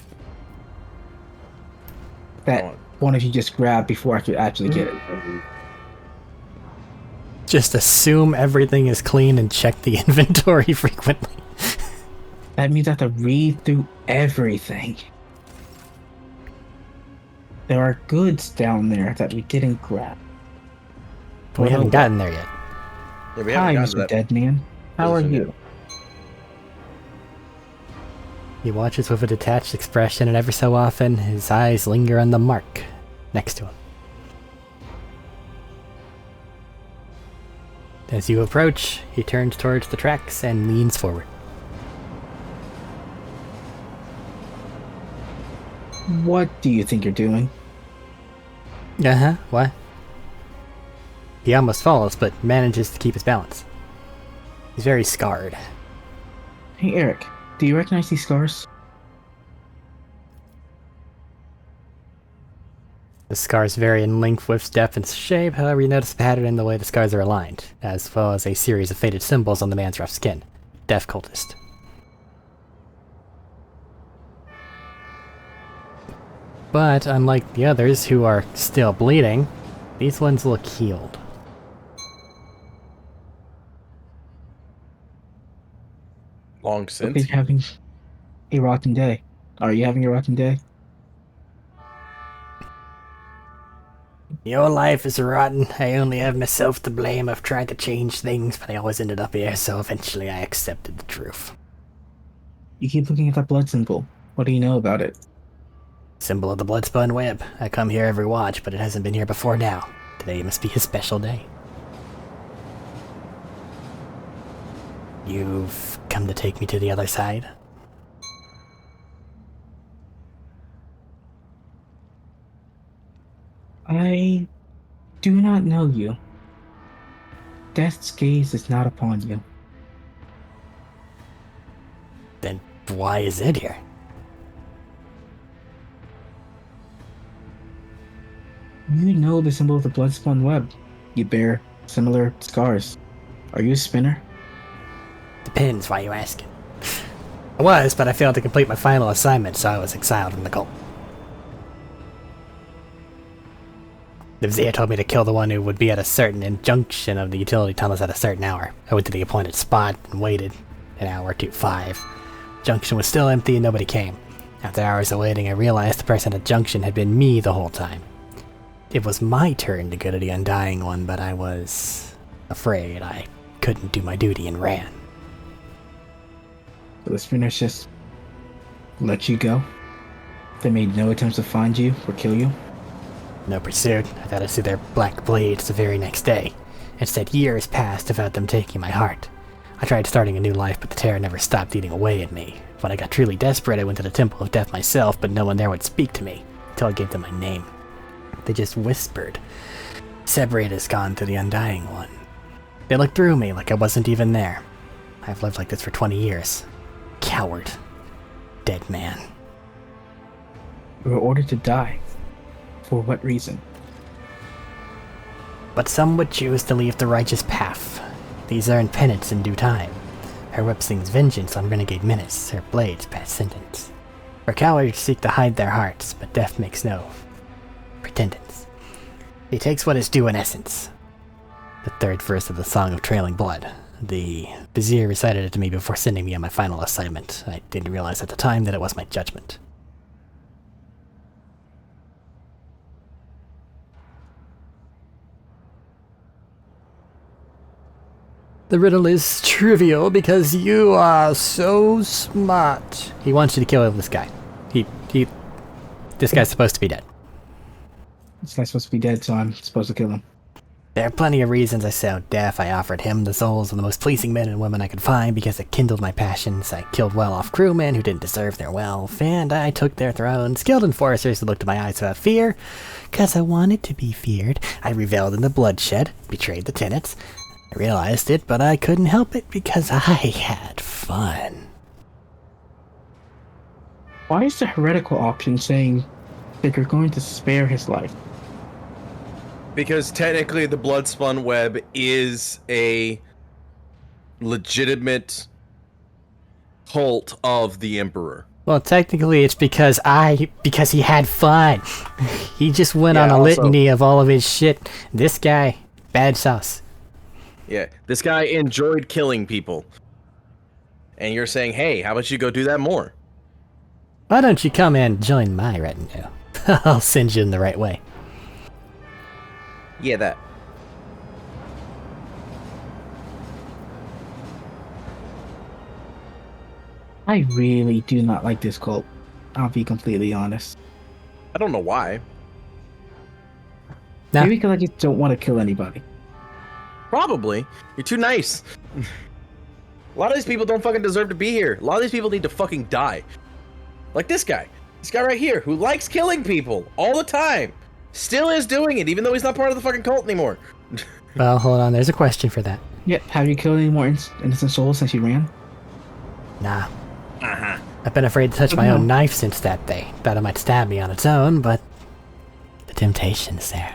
That one of you just grabbed before I could actually get it. Just assume everything is clean and check the inventory frequently. That means I have to read through everything. There are goods down there that we didn't grab. We haven't gotten there yet. Yeah, we Hi, haven't gotten to Mr. that. Dead Man. How are you? He watches with a detached expression, and every so often, his eyes linger on the mark next to him. As you approach, he turns towards the tracks and leans forward. What do you think you're doing? Uh-huh, what? He almost falls, but manages to keep his balance. He's very scarred. Hey, Arik, do you recognize these scars? The scars vary in length, width, depth, and shape, however you notice a pattern in the way the scars are aligned, as well as a series of faded symbols on the man's rough skin. Death cultist. But unlike the others who are still bleeding, these ones look healed. Long Hope since. you're having a rotten day. Are you having a rotten day? Your life is rotten. I only have myself to blame. I've tried to change things, but I always ended up here, so eventually I accepted the truth. You keep looking at that blood symbol. What do you know about it? Symbol of the blood-spun web. I come here every watch, but it hasn't been here before now. Today must be a special day. You've come to take me to the other side? I do not know you. Death's gaze is not upon you. Then why is it here? You know the symbol of the blood-spun web. You bear similar scars. Are you a spinner? Depends, why you asking. I was, but I failed to complete my final assignment, so I was exiled from the cult. The Vizier told me to kill the one who would be at a certain junction of the utility tunnels at a certain hour. I went to the appointed spot and waited an hour to 5. Junction was still empty and nobody came. After hours of waiting, I realized the person at junction had been me the whole time. It was my turn to go to the Undying One, but I was afraid I couldn't do my duty and ran. So the spinners just let you go? They made no attempts to find you or kill you? No pursuit. I thought I'd see their black blades the very next day. Instead, years passed without them taking my heart. I tried starting a new life, but the terror never stopped eating away at me. When I got truly desperate, I went to the Temple of Death myself, but no one there would speak to me, until I gave them my name. They just whispered, "Separate has gone to the Undying One." They looked through me like I wasn't even there. I've lived like this for 20 years. Coward. Dead man. You were ordered to die. For what reason? But some would choose to leave the righteous path. These earn penance in due time. Her whip sings vengeance on renegade menace, her blades pass sentence. For cowards seek to hide their hearts, but death makes no pretendence. He takes what is due in essence. The third verse of the Song of Trailing Blood. The Vizier recited it to me before sending me on my final assignment. I didn't realize at the time that it was my judgment. The riddle is trivial because you are so smart. He wants you to kill this guy. This guy's supposed to be dead. This guy's supposed to be dead, so I'm supposed to kill him. There are plenty of reasons I sound deaf. I offered him the souls of the most pleasing men and women I could find because it kindled my passions. I killed well-off crewmen who didn't deserve their wealth, and I took their thrones. Skilled enforcers who looked in my eyes without fear, because I wanted to be feared. I reveled in the bloodshed, betrayed the tenants. I realized it, but I couldn't help it because I had fun. Why is the heretical option saying that you're going to spare his life? Because technically the Bloodspun Web is a legitimate cult of the Emperor. Well, technically it's because he had fun. He just went on a also, litany of all of his shit. This guy, bad sauce. Yeah, this guy enjoyed killing people. And you're saying, hey, how about you go do that more? Why don't you come and join my retinue? I'll send you in the right way. Yeah, that. I really do not like this cult. I'll be completely honest. I don't know why. Nah. Maybe because I just don't want to kill anybody. Probably. You're too nice. A lot of these people don't fucking deserve to be here. A lot of these people need to fucking die. Like this guy. This guy right here who likes killing people all the time. Still is doing it, even though he's not part of the fucking cult anymore. Well, hold on, there's a question for that. Yep, have you killed any more innocent souls since you ran? Nah. I've been afraid to touch my own knife since that day. Thought it might stab me on its own, but the temptation's there.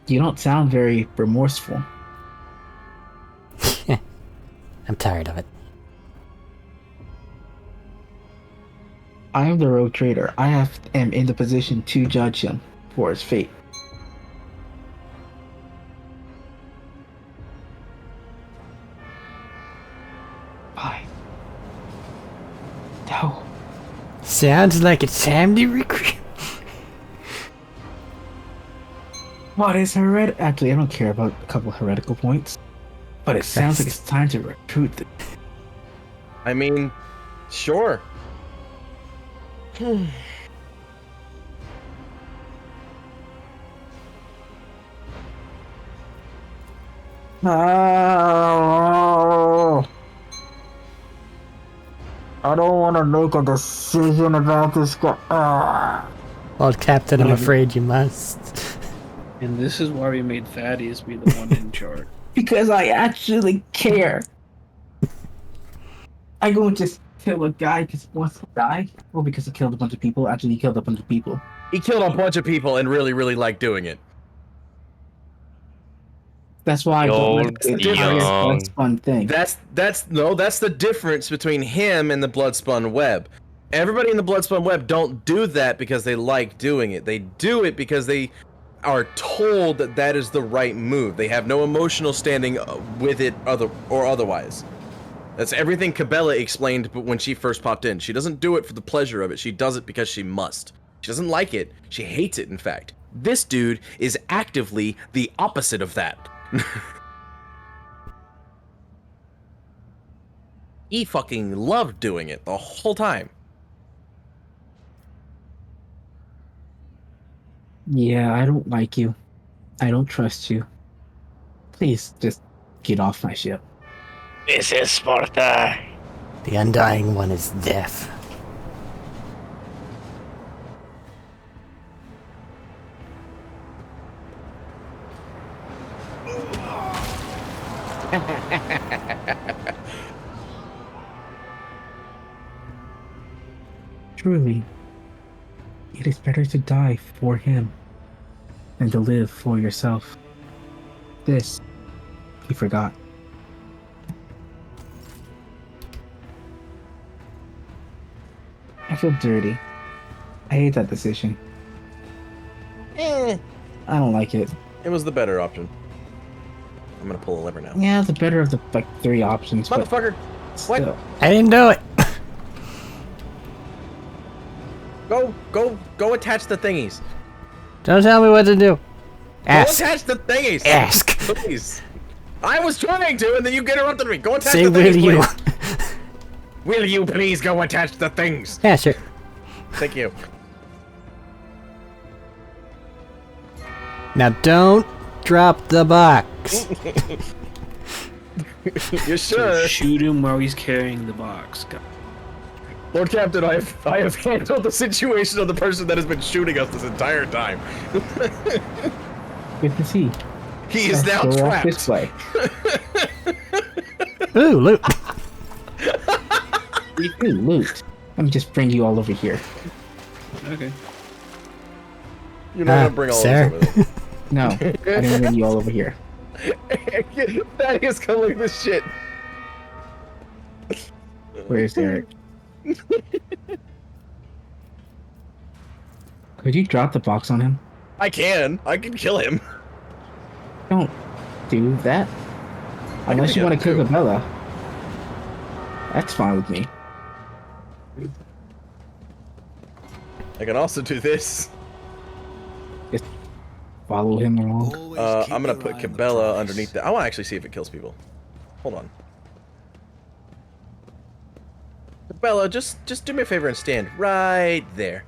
You don't sound very remorseful. I'm tired of it. I am the rogue trader. I am in the position to judge him for his fate. Fine. No. Sounds like it's time to recruit. What is Actually, I don't care about a couple heretical points. But it sounds like it's time to recruit them. I mean, sure. I don't want to make a decision about this guy. Lord Captain, I'm afraid you must. And this is why we made Thaddeus be the one in charge. Because I actually care. I go and just kill a guy because he wants to die? Well, because he killed a bunch of people. Actually, he killed a bunch of people. He killed a bunch of people and really, really liked doing it. That's why I don't like it. That's fun thing. That's the difference between him and the Bloodspun Web. Everybody in the Bloodspun Web don't do that because they like doing it. They do it because they are told that that is the right move. They have no emotional standing with it otherwise. That's everything Cabela explained when she first popped in. She doesn't do it for the pleasure of it. She does it because she must. She doesn't like it. She hates it, in fact. This dude is actively the opposite of that. He fucking loved doing it the whole time. Yeah, I don't like you. I don't trust you. Please, just get off my ship. This is Sparta. The Undying One is death. Truly, it is better to die for him than to live for yourself. This, he forgot. I feel dirty. I hate that decision. I don't like it. It was the better option. I'm gonna pull a lever now. Yeah, the better of the like 3 options. But Motherfucker! What? still. I didn't do it. Go attach the thingies. Don't tell me what to do. Go Ask. attach the thingies. Ask. Please. I was trying to, and then you interrupted me. Go attach Say the will thingies, you? please. Will you please go attach the things? Yeah, sure. Thank you. Now don't drop the box. You sure? Shoot him while he's carrying the box. Go. Lord Captain, I have handled the situation of the person that has been shooting us this entire time. Good to see. He is now Let's go off trapped. this way. Ooh, loot. Ooh, loot. Let me just bring you all over here. Okay. You're not gonna bring all sir. of this over No, I'm gonna bring you all over here. there. That is gonna look this shit. Where's Eric? Could you drop the box on him? I can kill him. Don't do that. Unless do you the want to other kill two. Cabela. That's fine with me. I can also do this. Follow him along. Always keep I'm gonna your put eye on the Cabela prize. underneath that. I want to actually see if it kills people. Hold on. Cabela, just do me a favor and stand right there.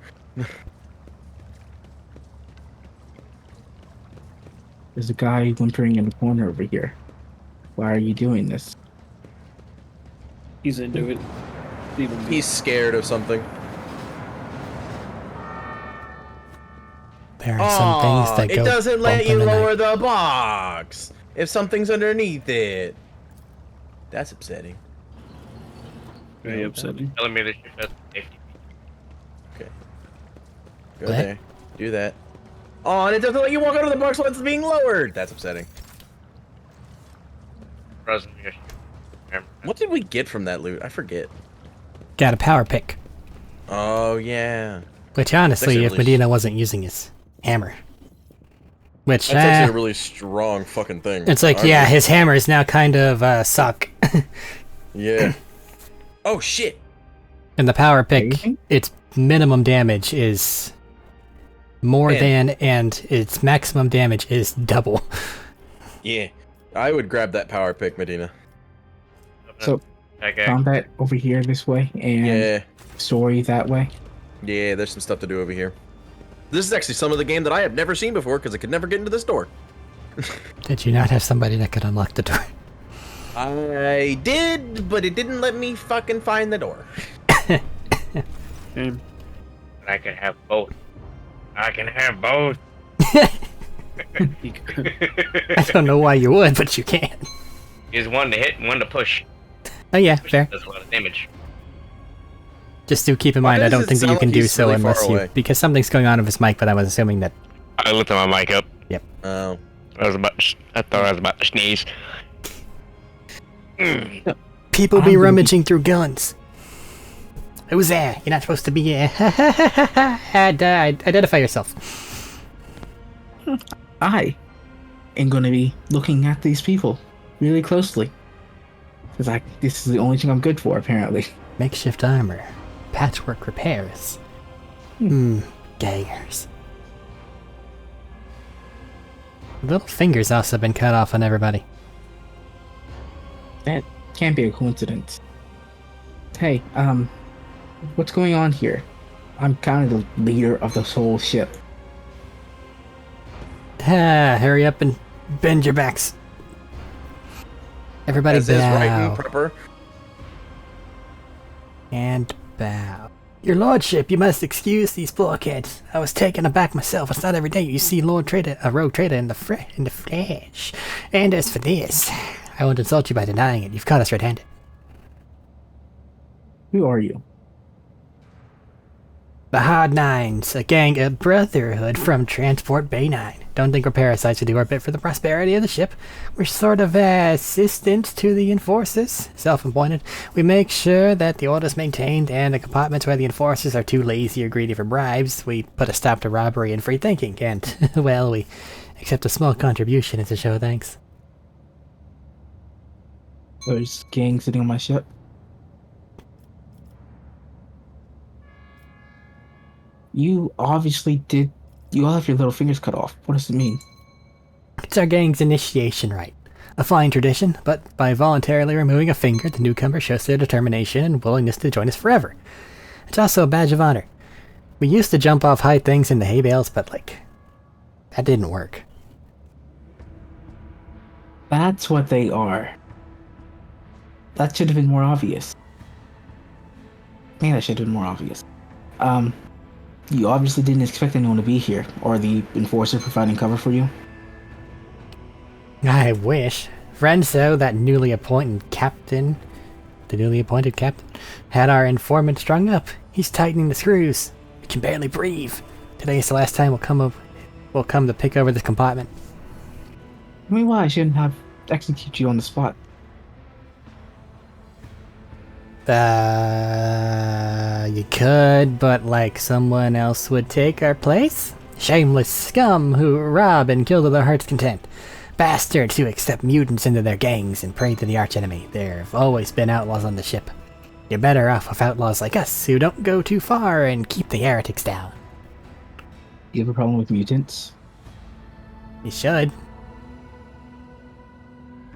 There's a guy whimpering in the corner over here. Why are you doing this? He's into it. Leave him be. He's scared of something. There are some things that it go doesn't let bump you in the lower night. the box if something's underneath it. That's upsetting. Very upsetting. Telling me that you has safety. Okay. Go What? there. Do that. Oh, and it doesn't let you walk under the box while it's being lowered. That's upsetting. Frozen me. What did we get from that loot? I forget. Got a power pick. Oh, yeah. Which honestly, actually if really Medina wasn't using his hammer. Which, That's actually a really strong fucking thing. it's like, yeah, his hammer is now kind of suck. Yeah. Oh, shit. And the power pick, Anything? its minimum damage is more Man. than, and its maximum damage is double. Yeah. I would grab that power pick, Medina. So, Okay. combat over here this way, and Yeah. story that way. Yeah, there's some stuff to do over here. This is actually some of the game that I have never seen before because I could never get into this door. Did you not have somebody that could unlock the door? I did, but it didn't let me fucking find the door. Same. I can have both. I can have both. He could- I don't know why you would, but you can. Use one to hit and one to push. Oh yeah, Push fair. does a lot of damage. Just do keep in Why mind, I does don't it think that sound you can like do he's so really unless far you... away? Because something's going on with his mic, but I was assuming that... I lifted my mic up. Oh. I thought I was about to sneeze. People I'm be gonna be- rummaging through guns. Who's there? You're not supposed to be here. Identify yourself. I am going to be looking at these people really closely. Because this is the only thing I'm good for, apparently. Makeshift armor. Patchwork repairs. Gangers. Little fingers also been cut off on everybody. That can't be a coincidence. Hey, what's going on here? I'm kind of the leader of this whole ship. Hurry up and bend your backs. Everybody As is right and bow. proper. And bow. Your lordship, you must excuse these blockheads. I was taken aback myself. It's not every day you see a rogue trader in the flesh. And as for this, I won't insult you by denying it. You've caught us red-handed. Who are you? The Hard Nines, a gang, a brotherhood from Transport Bay 9. don't think we're parasites. We do our bit for the prosperity of the ship. We're sort of assistants to the enforcers, self-appointed. We make sure that the order's maintained, and the compartments where the enforcers are too lazy or greedy for bribes, we put a stop to robbery and free thinking, and, well, we accept a small contribution as a show of thanks. There's gang sitting on my ship. You obviously did. You all have your little fingers cut off. What does it mean? It's our gang's initiation rite. A fine tradition, but by voluntarily removing a finger, the newcomer shows their determination and willingness to join us forever. It's also a badge of honor. We used to jump off high things in the hay bales, but, that didn't work. That's what they are. That should have been more obvious. Man, that should have been more obvious. You obviously didn't expect anyone to be here, or the enforcer providing cover for you. I wish. Renzo, that the newly appointed captain, had our informant strung up. He's tightening the screws. We can barely breathe. Today's the last time we'll come to pick over this compartment. I mean, why I shouldn't have execute you on the spot? You could, but someone else would take our place? Shameless scum who rob and kill to their heart's content. Bastards who accept mutants into their gangs and pray to the archenemy. There have always been outlaws on the ship. You're better off with outlaws like us who don't go too far and keep the heretics down. You have a problem with mutants? You should.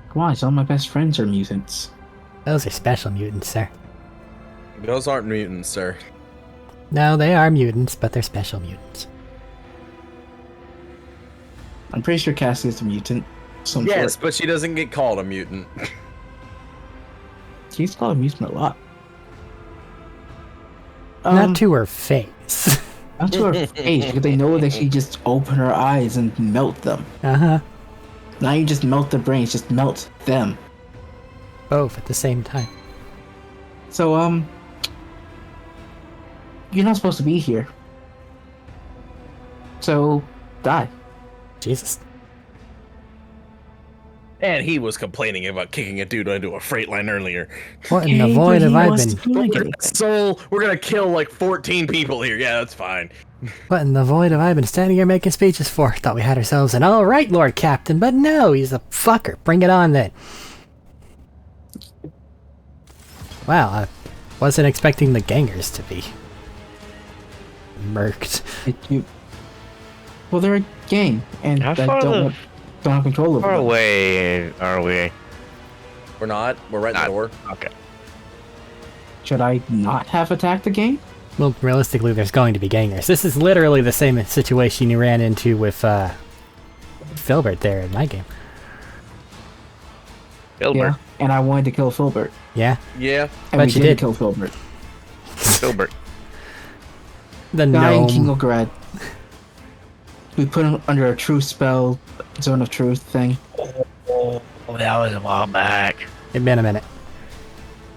Come on, some of my best friends are mutants. Those are special mutants, sir. Those aren't mutants, sir. No, they are mutants, but they're special mutants. I'm pretty sure Cassie is a mutant. Yes, but she doesn't get called a mutant. She's called a mutant a lot. Not to her face. Not to her face, because they know that she just open her eyes and melt them. Uh-huh. Now you just melt their brains, just melt them. Both at the same time. So, you're not supposed to be here. So, die. Jesus. And he was complaining about kicking a dude into a freight line earlier. What in the void have I been... We're gonna kill 14 people here. Yeah, that's fine. What in the void have I been standing here making speeches for? Thought we had ourselves an alright Lord Captain, but no, he's a fucker. Bring it on then. Wow, I wasn't expecting the gangers to be murked. Well, they're a gang, and How that far don't have control over Far them. away are we? We're not. We're right in the door. Okay. Should I not have attacked the gang? Well, realistically, there's going to be gangers. This is literally the same situation you ran into with Filbert there in my game. Filbert. Yeah, and I wanted to kill Filbert. Yeah? Yeah. And But we you didn't did. kill Filbert. Filbert. The Guy in gnome. Kinglograd. We put him under a true spell, zone of truth thing. Oh, that was a while back. It's been a minute.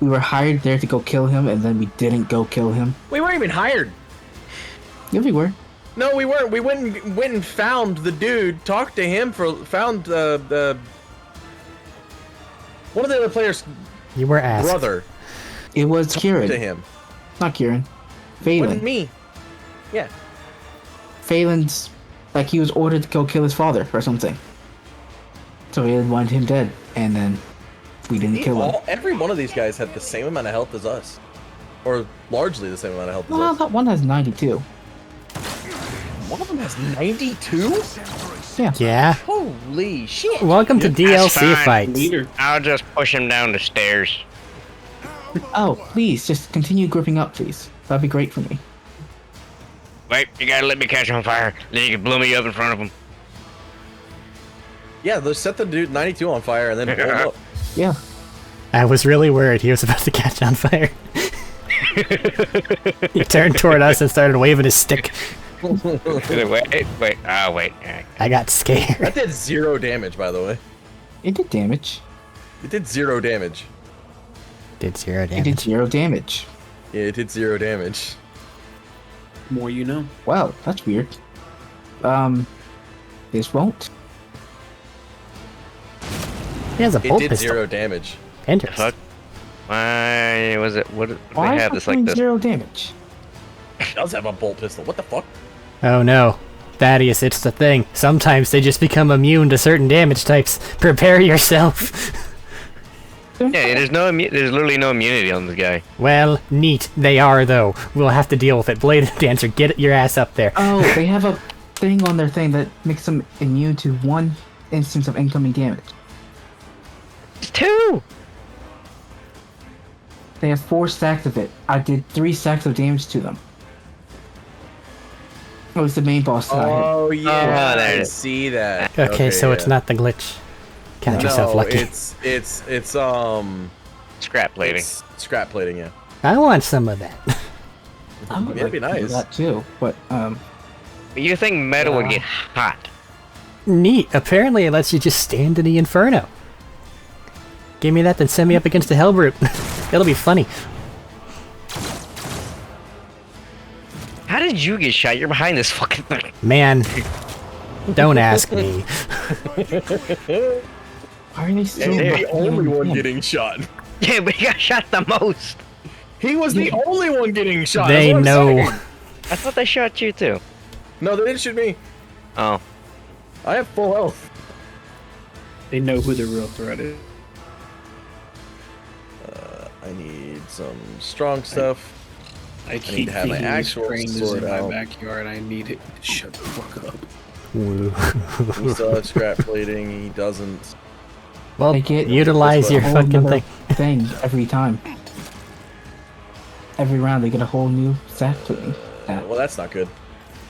We were hired there to go kill him, and then we didn't go kill him. We weren't even hired. Yeah, we were. No, we weren't. We went and found the dude, talked to him, found the one of the other players' You were asked. brother. It was Kieran. To him. Not Kieran. Wasn't Phelan. me. Yeah. Phelan's... he was ordered to go kill his father or something. So we wanted him dead, and then we didn't kill him. Every one of these guys had the same amount of health as us. Or largely the same amount of health as Well, us. that one has 92. One of them has 92? Yeah. Holy shit. Welcome to That's DLC fine. fights. Leader. I'll just push him down the stairs. Oh, please, just continue gripping up, please. That'd be great for me. Wait, you gotta let me catch on fire. Then you can blow me up in front of him. Yeah, let's set the dude 92 on fire and then blow him up. Yeah. I was really worried he was about to catch on fire. He turned toward us and started waving his stick. Wait. I got That scared. did 0 damage, by the way. It did damage. It did 0 damage. Did 0 It did damage. 0 damage. Yeah, it did 0 damage. More you know. Wow, that's weird. This won't. He has a It bolt did pistol. 0 damage. Interesting. Fuck. Why was it? What did Why they is have it this like doing this? 0 damage? It does have a bolt pistol. What the fuck? Oh no. Thaddeus, it's the thing. Sometimes they just become immune to certain damage types. Prepare yourself. Yeah, there's literally no immunity on this guy. Well, neat. They are, though. We'll have to deal with it. Blade Dancer, get your ass up there. Oh, they have a thing on their thing that makes them immune to 1 instance of incoming damage. It's 2. They have 4 stacks of it. I did 3 stacks of damage to them. It was the main boss that I had. Oh yeah, there it I is. see that. Okay, so it's yeah. not the glitch. Count yourself No, lucky. it's Scrap plating. it's scrap plating. Yeah. I want some of that. I would That'd be like to do nice. that too, but You think metal would Yeah. get hot? Neat. Apparently it lets you just stand in the inferno. Give me that, then send me up against the Hellbrute. It'll be funny. How did you get shot? You're behind this fucking thing. Man, don't ask me. why are they still And not the only healing one him? getting shot. Yeah, but he got shot the most. He was the only one getting shot. They that's what I'm know. saying. I thought they shot you too. No, they didn't shoot me. Oh. I have full health. They know who the real threat is. I need some strong stuff. I keep to have my thinking actual this train is sword in my out. backyard. I need it. Shut the fuck up. Woo. We still have scrap plating. He doesn't. Well, They get utilize your a whole fucking nother thing. thing every time. Every round they get a whole new stack plating. Well, that's not good.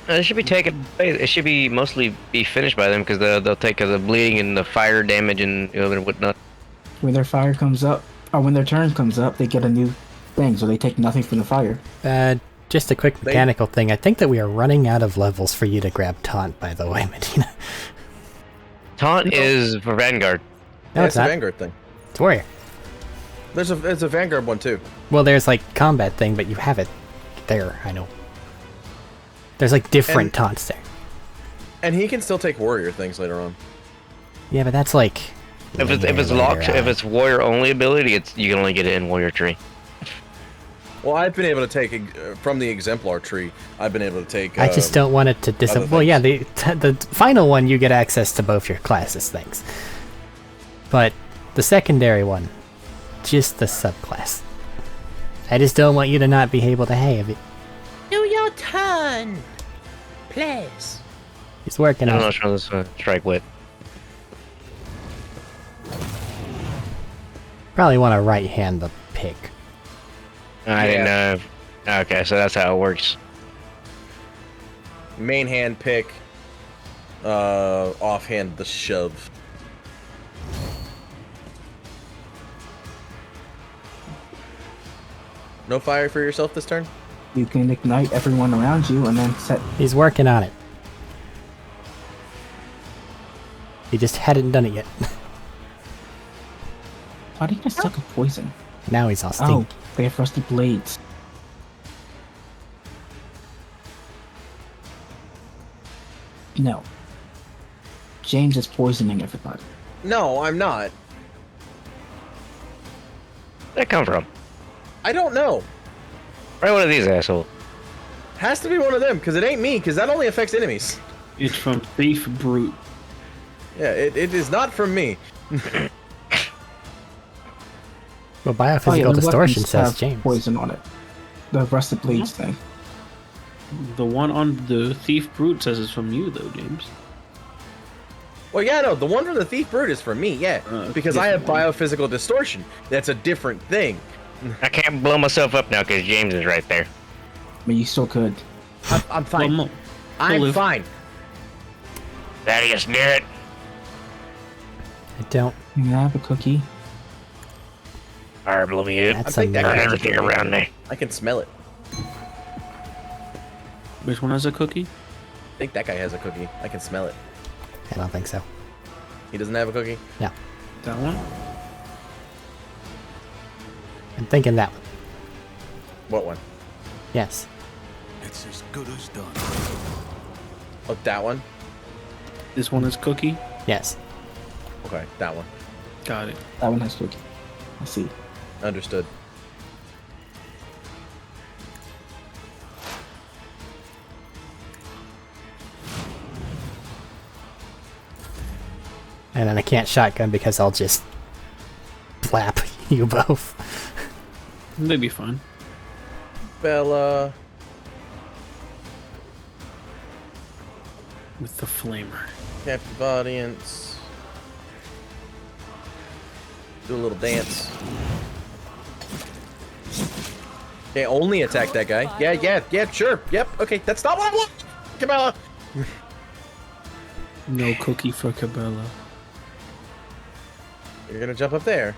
It should be taken. It should be mostly be finished by them because they'll take the bleeding and the fire damage and whatnot. When their fire comes up, or when their turn comes up, they get a new thing, so they take nothing from the fire. Just a quick mechanical thing. I think that we are running out of levels for you to grab Taunt, by the way, Medina. Taunt is for Vanguard. No, Yeah, it's a not. Vanguard thing. It's Warrior. There's a Vanguard one too. Well, there's like combat thing, but you have it there, I know. There's like different And- taunts there. And he can still take warrior things later on. Yeah, but that's like... If it's locked, if it's warrior only ability, you can only get it in warrior tree. Well, I've been able to take from the exemplar tree. I've been able to take. I just don't want it to other Well, yeah, things. the final one, you get access to both your classes things. But the secondary one, just the subclass. I just don't want you to not be able to have it. Do your turn, please. He's working I don't on know it. which one this strike with. Probably want to right hand the pick. I didn't know. Okay, so that's how it works. main hand pick. Offhand the shove. No fire for yourself this turn? You can ignite everyone around you and then set. He's working on it. He just hadn't done it yet. Why do you guys suck at poison? Now he's all Oh, stinky. they have rusty blades. No. James is poisoning everybody. No, I'm not. Where'd that come from? I don't know. Right, one of these assholes. Has to be one of them, because it ain't me, because that only affects enemies. It's from Thief Brute. Yeah, it is not from me. Well, biophysical Oh, yeah, the distortion weapons says have James. poison on it. The rusted blades thing. The one on the Thief Brute says it's from you, though, James. Well, yeah, no, the one from the Thief Brute is for me, yeah. Because I have different one. biophysical distortion. That's a different thing. I can't blow myself up now because James is right there. But you still could. I'm fine. Well, I'm live. fine. Thaddeus, near it. I don't. Can I have a cookie? Fire blew me up. That's I think that Burn guy's everything a cookie. around me. I can smell it. Which one has a cookie? I think that guy has a cookie. I can smell it. I don't think so. He doesn't have a cookie? No. That one? I'm thinking that one. What one? Yes. It's as good as done. Oh, that one? This one is Cookie. Yes. Okay, that one. Got it. That one has cookie. I see. Understood. And then I can't shotgun because I'll just flap you both. They'd be fine. Bella. With the flamer. Captive audience. Do a little dance. Okay, only attack that guy. Yeah, sure. Yep, okay, that's not what I want! Cabela! No Cookie for Cabela. You're gonna jump up there.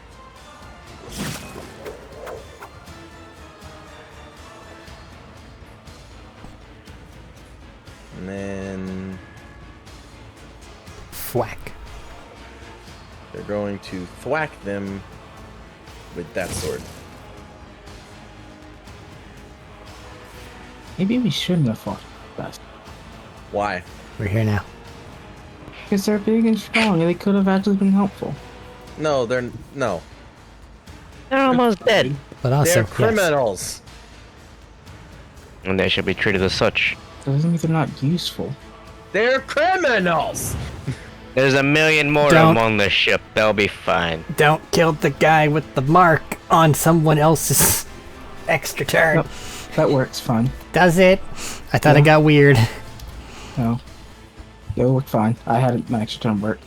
And then Whack. they're going to thwack them with that sword. Maybe we shouldn't have fought best. Why? We're here now. Because they're big and strong, and they could have actually been helpful. No, they're no. They're almost dead. But also, They're yes. criminals. And they should be treated as such. That doesn't mean they're not useful. They're criminals. There's a million more of Don't- them on the ship. They'll be fine. Don't kill the guy with the mark on someone else's extra turn. Nope. That works fine. Does it? I thought Yeah. it got weird. No. It worked fine. I had my extra turn work.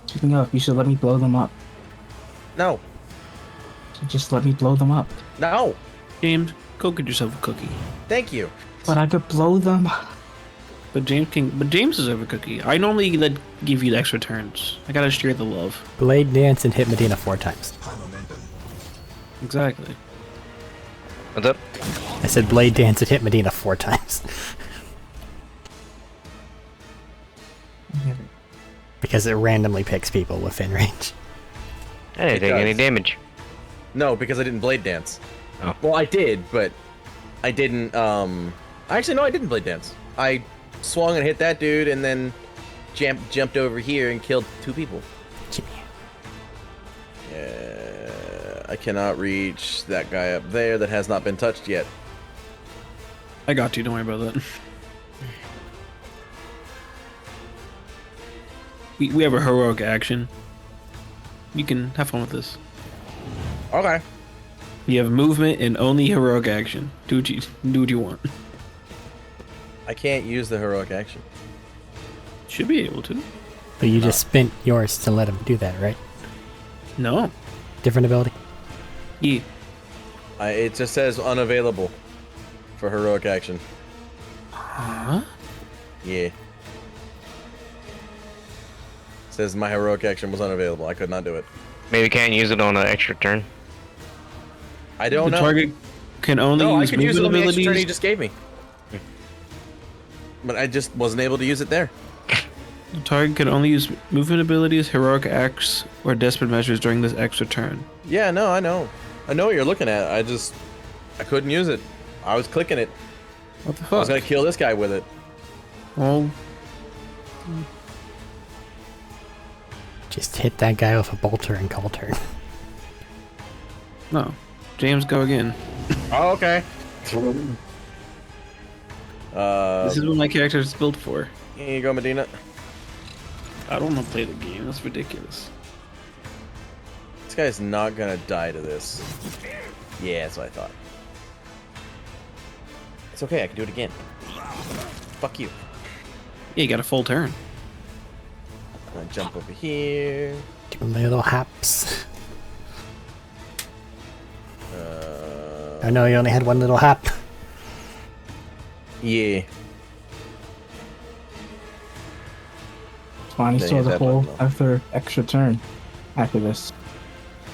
Speaking of, you should let me blow them up. No, So just let me blow them up. no. James, go get yourself a cookie. Thank you. But I could blow them. But James deserves a cookie. I normally give you the extra turns. I gotta share the love. Blade dance and hit Medina 4 times. Exactly. What's up? I said blade dance and hit Medina 4 times. Because it randomly picks people within range. I didn't It take any does. damage. No, because I didn't blade dance. Oh. Well, I did, but I didn't. Actually, no, I didn't blade dance. I swung and hit that dude, and then jumped over here and killed 2 people. Jimmy. I cannot reach that guy up there that has not been touched yet. I got you. Don't worry about that. We have a heroic action. You can have fun with this. Okay. You have movement and only heroic action. Do what you want. I can't use the heroic action. Should be able to. But you just spent yours to let him do that, right? No. Different ability? Yeah. It just says unavailable for heroic action. Huh? Yeah. Says my heroic action was unavailable. I could not do it. Maybe can't use it on an extra turn. I don't The know. target can only No, I use could use it movement on the extra turn he abilities. just gave me. But I just wasn't able to use it there. The target can only use movement abilities, heroic acts, or desperate measures during this extra turn. Yeah, no, I know. I know what you're looking at. I couldn't use it. I was clicking it. What the I was fuck? gonna kill this guy with it. Well, Just hit that guy with a bolter and call turn. no. James, go again. Oh, okay. This is what my character is built for. Here you go, Medina. I don't want to play the game. That's ridiculous. This guy's not gonna die to this. Yeah, that's what I thought. It's okay, I can do it again. Fuck you. Yeah, you got a full turn. I'm gonna jump over here. Do little hops. Oh no, you only had one little hop. Yeah. It's fine. He Then still hit has a that whole button, though. other extra turn after this.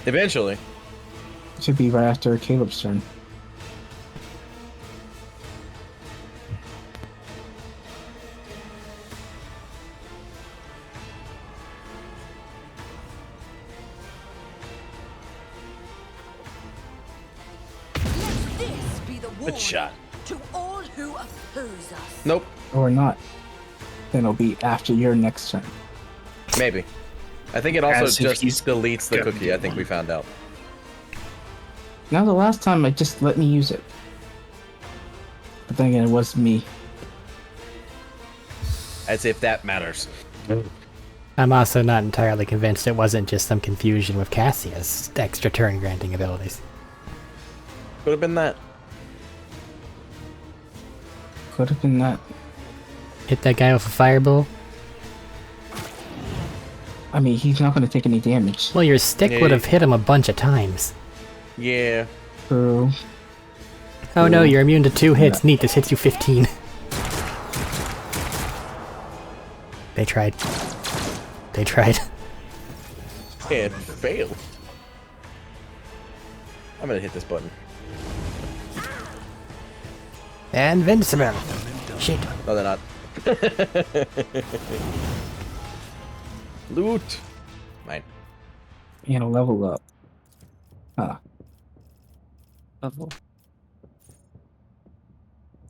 Eventually. It should be right after Caleb's turn. Let this be the warning Good shot. to all who oppose us. Nope. Or not. then it'll be after your next turn. Maybe. I think it also As if just he's deletes the gonna cookie. get I think we one. found out. Now the last time it just let me use it. But then again, it was me. As if that matters. I'm also not entirely convinced it wasn't just some confusion with Cassia's extra turn granting abilities. Could have been that. Could have been that. Hit that guy with a fireball. I mean, he's not going to take any damage. Well, your stick Yeah, would have hit him a bunch of times. Yeah. True. Oh no, Ooh. you're immune to 2 hits. Neat, this hits you 15. They tried. They tried. It failed. I'm gonna hit this button. And Invincible. Shit. No, they're not. Loot. Mine. And level up. Huh. Level.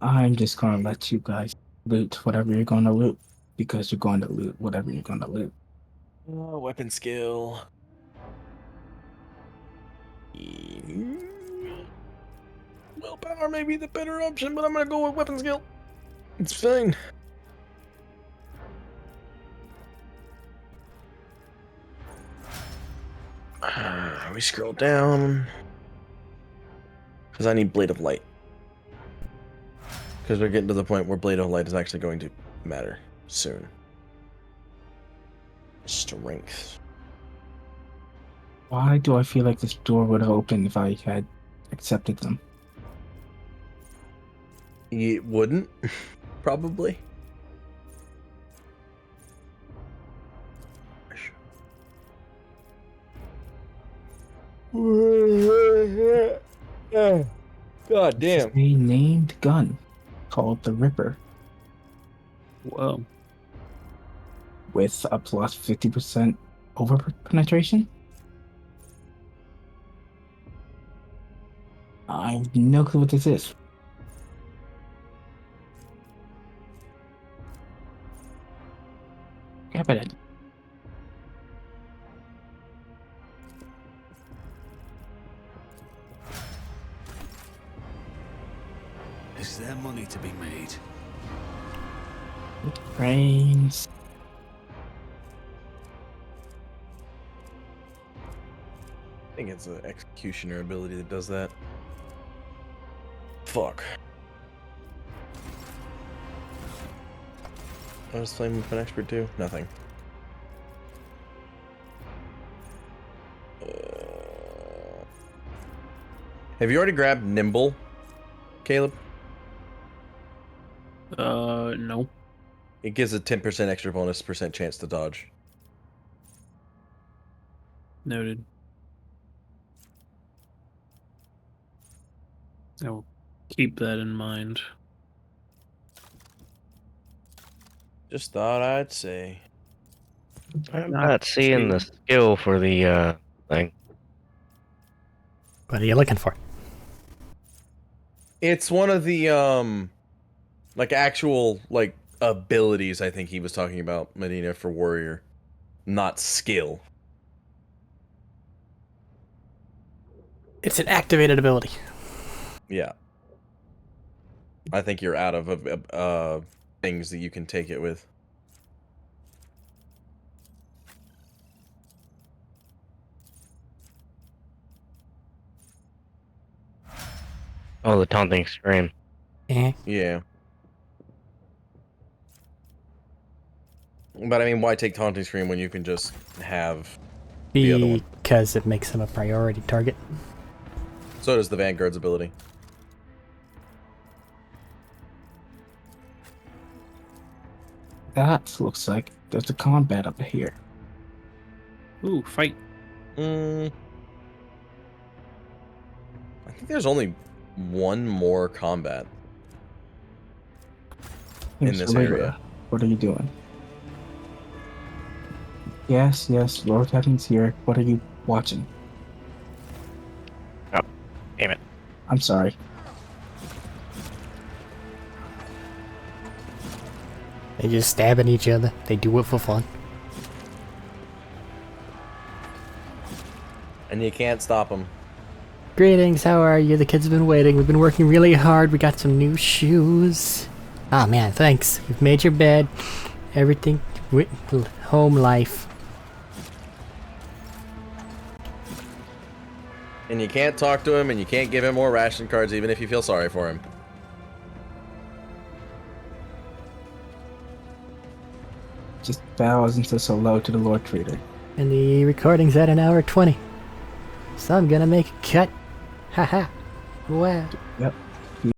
I'm just going to let you guys loot whatever you're going to loot. Because you're going to loot whatever you're going to loot. Weapon skill. Willpower may be the better option, but I'm gonna go with weapon skill. It's fine. We scroll down. Because I need Blade of Light. Because we're getting to the point where Blade of Light is actually going to matter soon. Strength. Why do I feel like this door would have opened if I had accepted them? It wouldn't, probably. God damn. It's a named gun called the Ripper Whoa. with a plus 50% over penetration. I have no clue what this is. Yeah, but Is there money to be made? brains. I think it's an executioner ability that does that. Fuck. What does Flame Weapon Expert do? Nothing. Have you already grabbed Nimble, Caleb? No. It gives a 10% extra bonus percent chance to dodge. Noted. I'll keep that in mind. Just thought I'd say. I'm not seeing the skill for the thing. What are you looking for? It's one of the like actual like abilities I think he was talking about, Medina, for warrior, not skill. It's an activated ability. Yeah. I think you're out of things that you can take it with. Oh, the taunting scream. Eh. Yeah. But I mean, why take taunting scream when you can just have the other one? Because it makes him a priority target. So does the Vanguard's ability. That looks like there's a combat up here. Ooh, fight. I think there's only one more combat in Here's this the leader. area. What are you doing? Yes, Lord Captain's here. What are you watching? Oh, damn it. I'm sorry. They just stabbing each other. They do it for fun. And you can't stop them. Greetings, how are you? The kids have been waiting. We've been working really hard. We got some new shoes. Oh man, thanks. We've made your bed. Everything. Home life. And you can't talk to him, and you can't give him more ration cards even if you feel sorry for him. Just bows into so low to the Lord Trader. And the recording's at 1:20. So I'm gonna make a cut. Haha. Wow. Yep.